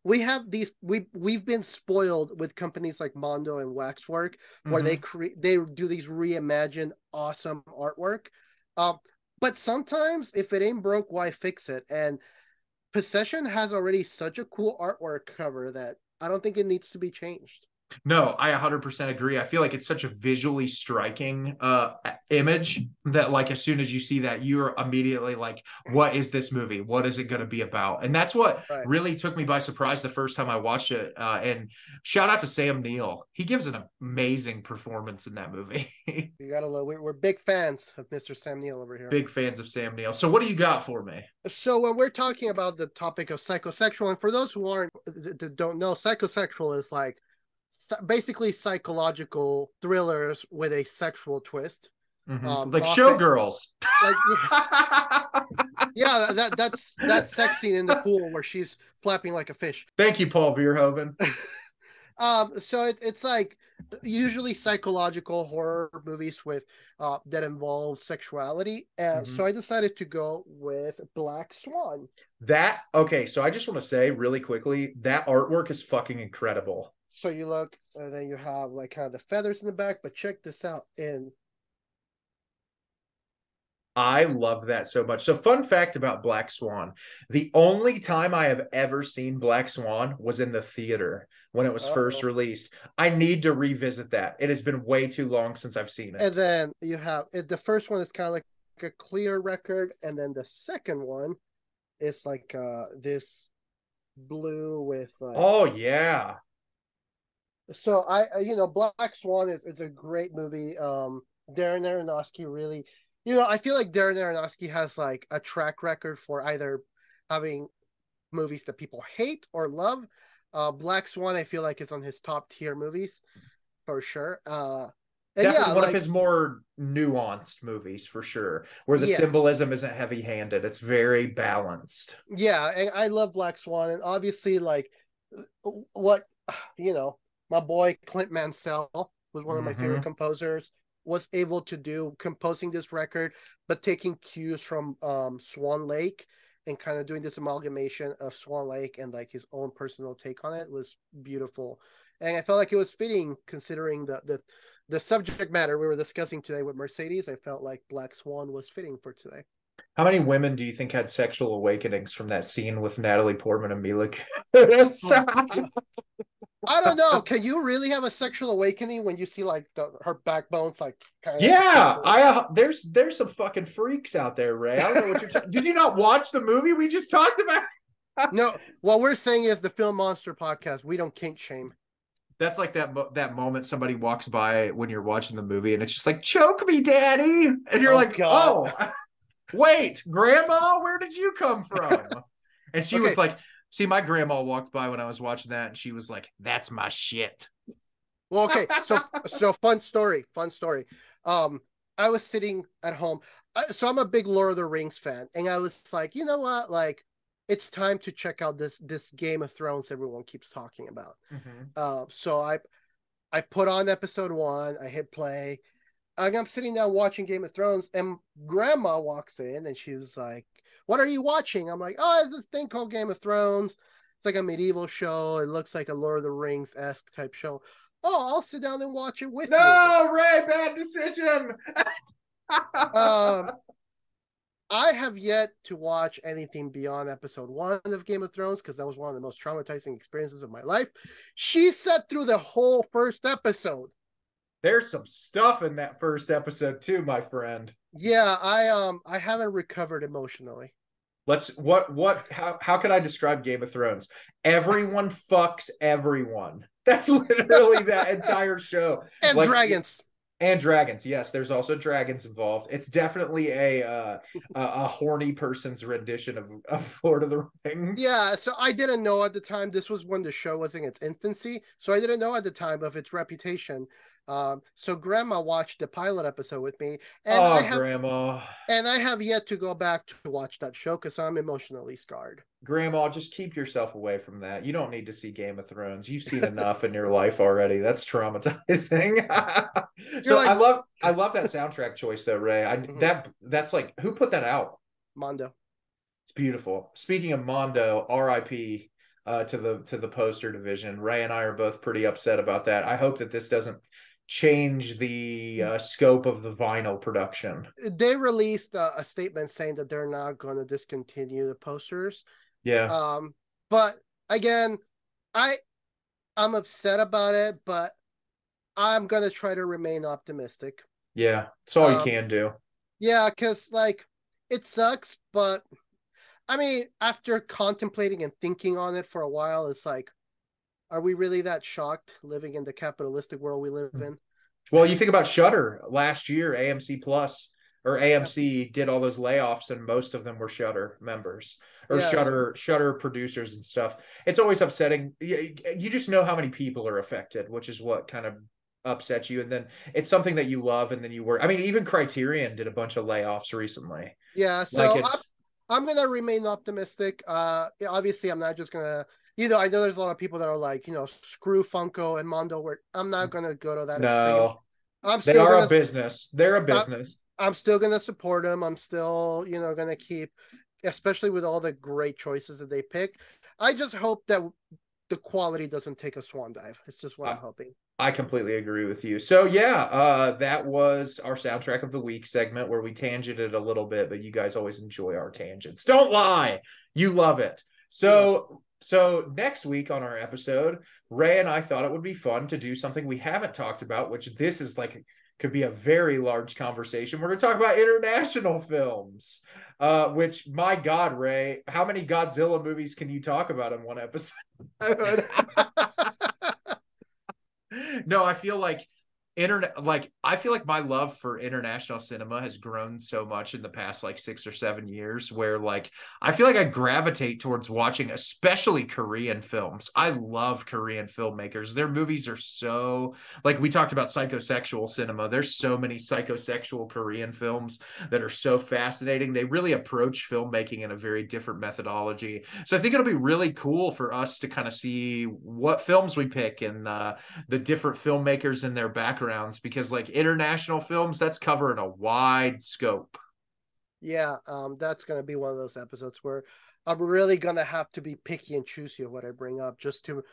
we've been spoiled with companies like Mondo and Waxwork, where they do these reimagined awesome artwork. But sometimes if it ain't broke, why fix it? And Possession has already such a cool artwork cover that I don't think it needs to be changed. No, I 100% agree. I feel like it's such a visually striking image that like as soon as you see that, you're immediately like, what is this movie? What is it going to be about? And that's what really took me by surprise the first time I watched it. And shout out to Sam Neill. He gives an amazing performance in that movie. You gotta love. We're big fans of Mr. Sam Neill over here. Big fans of Sam Neill. So what do you got for me? So when we're talking about the topic of psychosexual, and for those who don't know, psychosexual is like basically psychological thrillers with a sexual twist. Like Showgirls. Like, yeah, that's that sex scene in the pool where she's flapping like a fish. Thank you, Paul Verhoeven. So it's like usually psychological horror movies with that involve sexuality. So I decided to go with Black Swan. Okay, so I just want to say really quickly, that artwork is fucking incredible. So you look, and then you have like kind of the feathers in the back, but check this out. I love that so much. So fun fact about Black Swan, the only time I have ever seen Black Swan was in the theater when it was first released. I need to revisit that. It has been way too long since I've seen it. And then you have the first one is kind of like a clear record, and then the second one is like this blue with like, oh yeah. So Black Swan is a great movie. Darren Aronofsky really, I feel like Darren Aronofsky has like a track record for either having movies that people hate or love. Black Swan, I feel like, is on his top tier movies for sure. Definitely one of his more nuanced movies for sure, where the symbolism isn't heavy-handed. It's very balanced. Yeah, and I love Black Swan, and obviously, like, what my boy Clint Mansell was one of my favorite composers, was able to do composing this record, but taking cues from Swan Lake and kind of doing this amalgamation of Swan Lake and like his own personal take on it was beautiful. And I felt like it was fitting considering the subject matter we were discussing today with Mercedes. I felt like Black Swan was fitting for today. How many women do you think had sexual awakenings from that scene with Natalie Portman and Mila Kunis? I don't know. Can you really have a sexual awakening when you see like her backbone's like kind of there's some fucking freaks out there, Ray. I don't know what you're did you not watch the movie we just talked about? No, what we're saying is the Film Monster podcast, we don't kink shame. That's like that moment somebody walks by when you're watching the movie and it's just like, choke me, daddy. And you're like, God. Oh, wait, grandma, where did you come from? And she was like, see, my grandma walked by when I was watching that and she was like, that's my shit. Well, okay. So fun story. I was sitting at home. So I'm a big Lord of the Rings fan. And I was like, you know what? Like, it's time to check out this Game of Thrones everyone keeps talking about. So I put on episode 1, I hit play, and I'm sitting down watching Game of Thrones, and grandma walks in and she was like, what are you watching? I'm like, oh, it's this thing called Game of Thrones. It's like a medieval show. It looks like a Lord of the Rings-esque type show. Oh, I'll sit down and watch it with you. No, Ray, bad decision. I have yet to watch anything beyond episode 1 of Game of Thrones because that was one of the most traumatizing experiences of my life. She sat through the whole first episode. There's some stuff in that first episode too, my friend. Yeah, I haven't recovered emotionally. How could I describe Game of Thrones? Everyone fucks everyone. That's literally that entire show. And like, dragons. And dragons, yes. There's also dragons involved. It's definitely a horny person's rendition of Lord of the Rings. Yeah, so I didn't know at the time. This was when the show was in its infancy, so I didn't know at the time of its reputation. So Grandma watched the pilot episode with me, and Grandma. And I have yet to go back to watch that show because I'm emotionally scarred. Grandma, just keep yourself away from that. You don't need to see Game of Thrones. You've seen enough in your life already. That's traumatizing. So like, I love that soundtrack choice though, Ray. That's like, who put that out? Mondo. It's beautiful. Speaking of Mondo, RIP to the poster division. Ray and I are both pretty upset about that. I hope that this doesn't change the scope of the vinyl production. They released a statement saying that they're not going to discontinue the posters. Yeah. But again, I'm upset about it, but I'm going to try to remain optimistic. Yeah. It's all you can do. Yeah, because like it sucks, but I mean, after contemplating and thinking on it for a while, it's like, are we really that shocked living in the capitalistic world we live in? Well, you think about Shudder last year, AMC Plus or AMC did all those layoffs, and most of them were Shudder members or Shudder producers and stuff. It's always upsetting. You just know how many people are affected, which is what kind of upsets you. And then it's something that you love, and then you work. I mean, even Criterion did a bunch of layoffs recently. Yeah, so I'm gonna remain optimistic. Obviously, I'm not just gonna. I know there's a lot of people that are like, screw Funko and Mondo. Where I'm not gonna go to that extreme. They are a business. They're a business. I'm still gonna support them. I'm still, gonna keep, especially with all the great choices that they pick. I just hope that the quality doesn't take a swan dive. It's just what I'm hoping. I completely agree with you. So yeah, that was our soundtrack of the week segment where we tangented a little bit, but you guys always enjoy our tangents. Don't lie. You love it. So next week on our episode, Ray and I thought it would be fun to do something we haven't talked about, which this is could be a very large conversation. We're going to talk about international films, which, my God, Ray, how many Godzilla movies can you talk about in one episode? No, I feel like I feel like my love for international cinema has grown so much in the past 6 or 7 years, where I feel like I gravitate towards watching especially Korean films. I love Korean filmmakers. Their movies are so, we talked about psychosexual cinema. There's so many psychosexual Korean films that are so fascinating. They really approach filmmaking in a very different methodology. So I think it'll be really cool for us to kind of see what films we pick and the different filmmakers and their backgrounds, because international films, that's covering a wide scope. Yeah, that's going to be one of those episodes where I'm really going to have to be picky and choosy of what I bring up, just to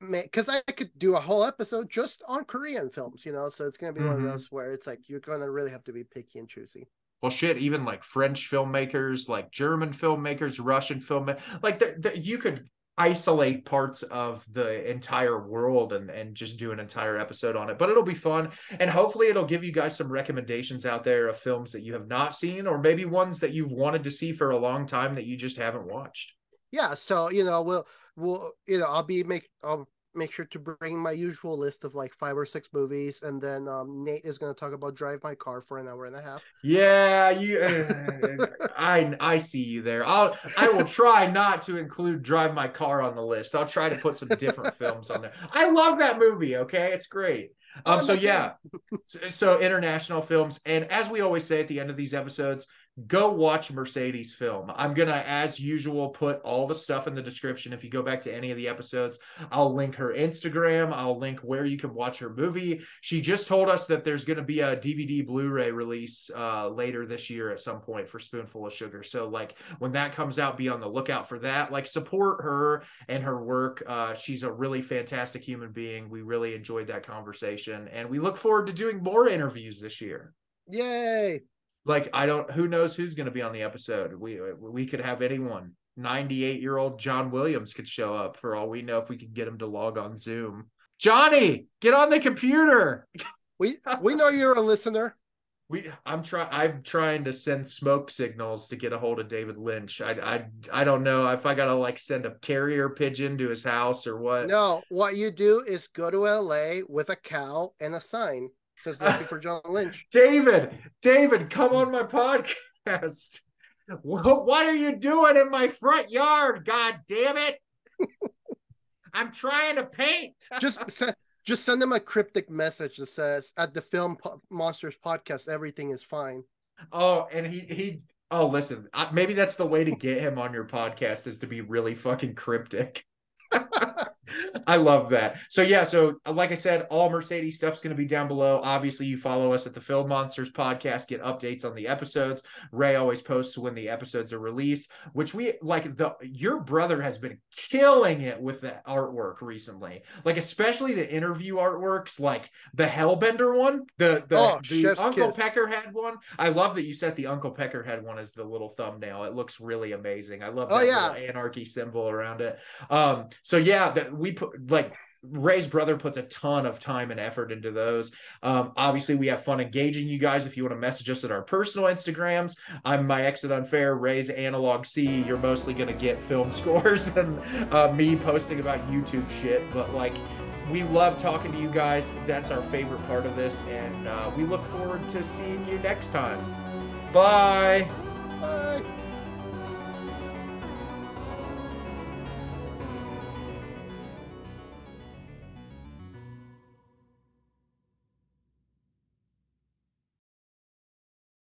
make, because I could do a whole episode just on Korean films, so it's going to be one of those where it's you're going to really have to be picky and choosy. Well, shit, even French filmmakers, German filmmakers, Russian filmmakers, you could isolate parts of the entire world and just do an entire episode on it. But it'll be fun, and hopefully it'll give you guys some recommendations out there of films that you have not seen, or maybe ones that you've wanted to see for a long time that you just haven't watched. Yeah, so we'll I'll make sure to bring my usual list of 5 or 6 movies, and then Nate is going to talk about Drive My Car for an hour and a half. Yeah, I see you there. I will try not to include Drive My Car on the list. I'll try to put some different films on there. I love that movie. Okay, it's great. So international films, and as we always say at the end of these episodes, go watch Mercedes film. I'm going to, as usual, put all the stuff in the description. If you go back to any of the episodes, I'll link her Instagram. I'll link where you can watch her movie. She just told us that there's going to be a DVD Blu-ray release later this year at some point for Spoonful of Sugar. So when that comes out, be on the lookout for that. Support her and her work. She's a really fantastic human being. We really enjoyed that conversation, and we look forward to doing more interviews this year. Yay! Who knows who's going to be on the episode. We could have anyone. 98-year-old John Williams could show up, for all we know, if we could get him to log on Zoom. Johnny, get on the computer. We know you're a listener. I'm trying to send smoke signals to get a hold of David Lynch. I don't know if I gotta send a carrier pigeon to his house or what. No, what you do is go to LA with a cow and a sign. Says looking for John Lynch. David, come on my podcast. What are you doing in my front yard? God damn it! I'm trying to paint. Just send him a cryptic message that says, "At the Film Monsters podcast, everything is fine." Oh, and listen, maybe that's the way to get him on your podcast, is to be really fucking cryptic. I love that. So yeah, so like I said, all Mercedes stuff's going to be down below. Obviously, you follow us at the Film Monsters podcast, get updates on the episodes. Ray always posts when the episodes are released, which we like. Your brother has been killing it with the artwork recently, like especially the interview artworks, like the Hellbender one, the Uncle kiss. Peckerhead one. I love that you set the Uncle Peckerhead one as the little thumbnail. It looks really amazing. I love that little anarchy symbol around it. So yeah, that we put like Ray's brother puts a ton of time and effort into those. Obviously, we have fun engaging you guys. If you want to message us at our personal Instagrams, I'm My Exit Unfair, Ray's Analog C. You're mostly going to get film scores and me posting about YouTube shit. But like, we love talking to you guys. That's our favorite part of this. And we look forward to seeing you next time. Bye. Bye.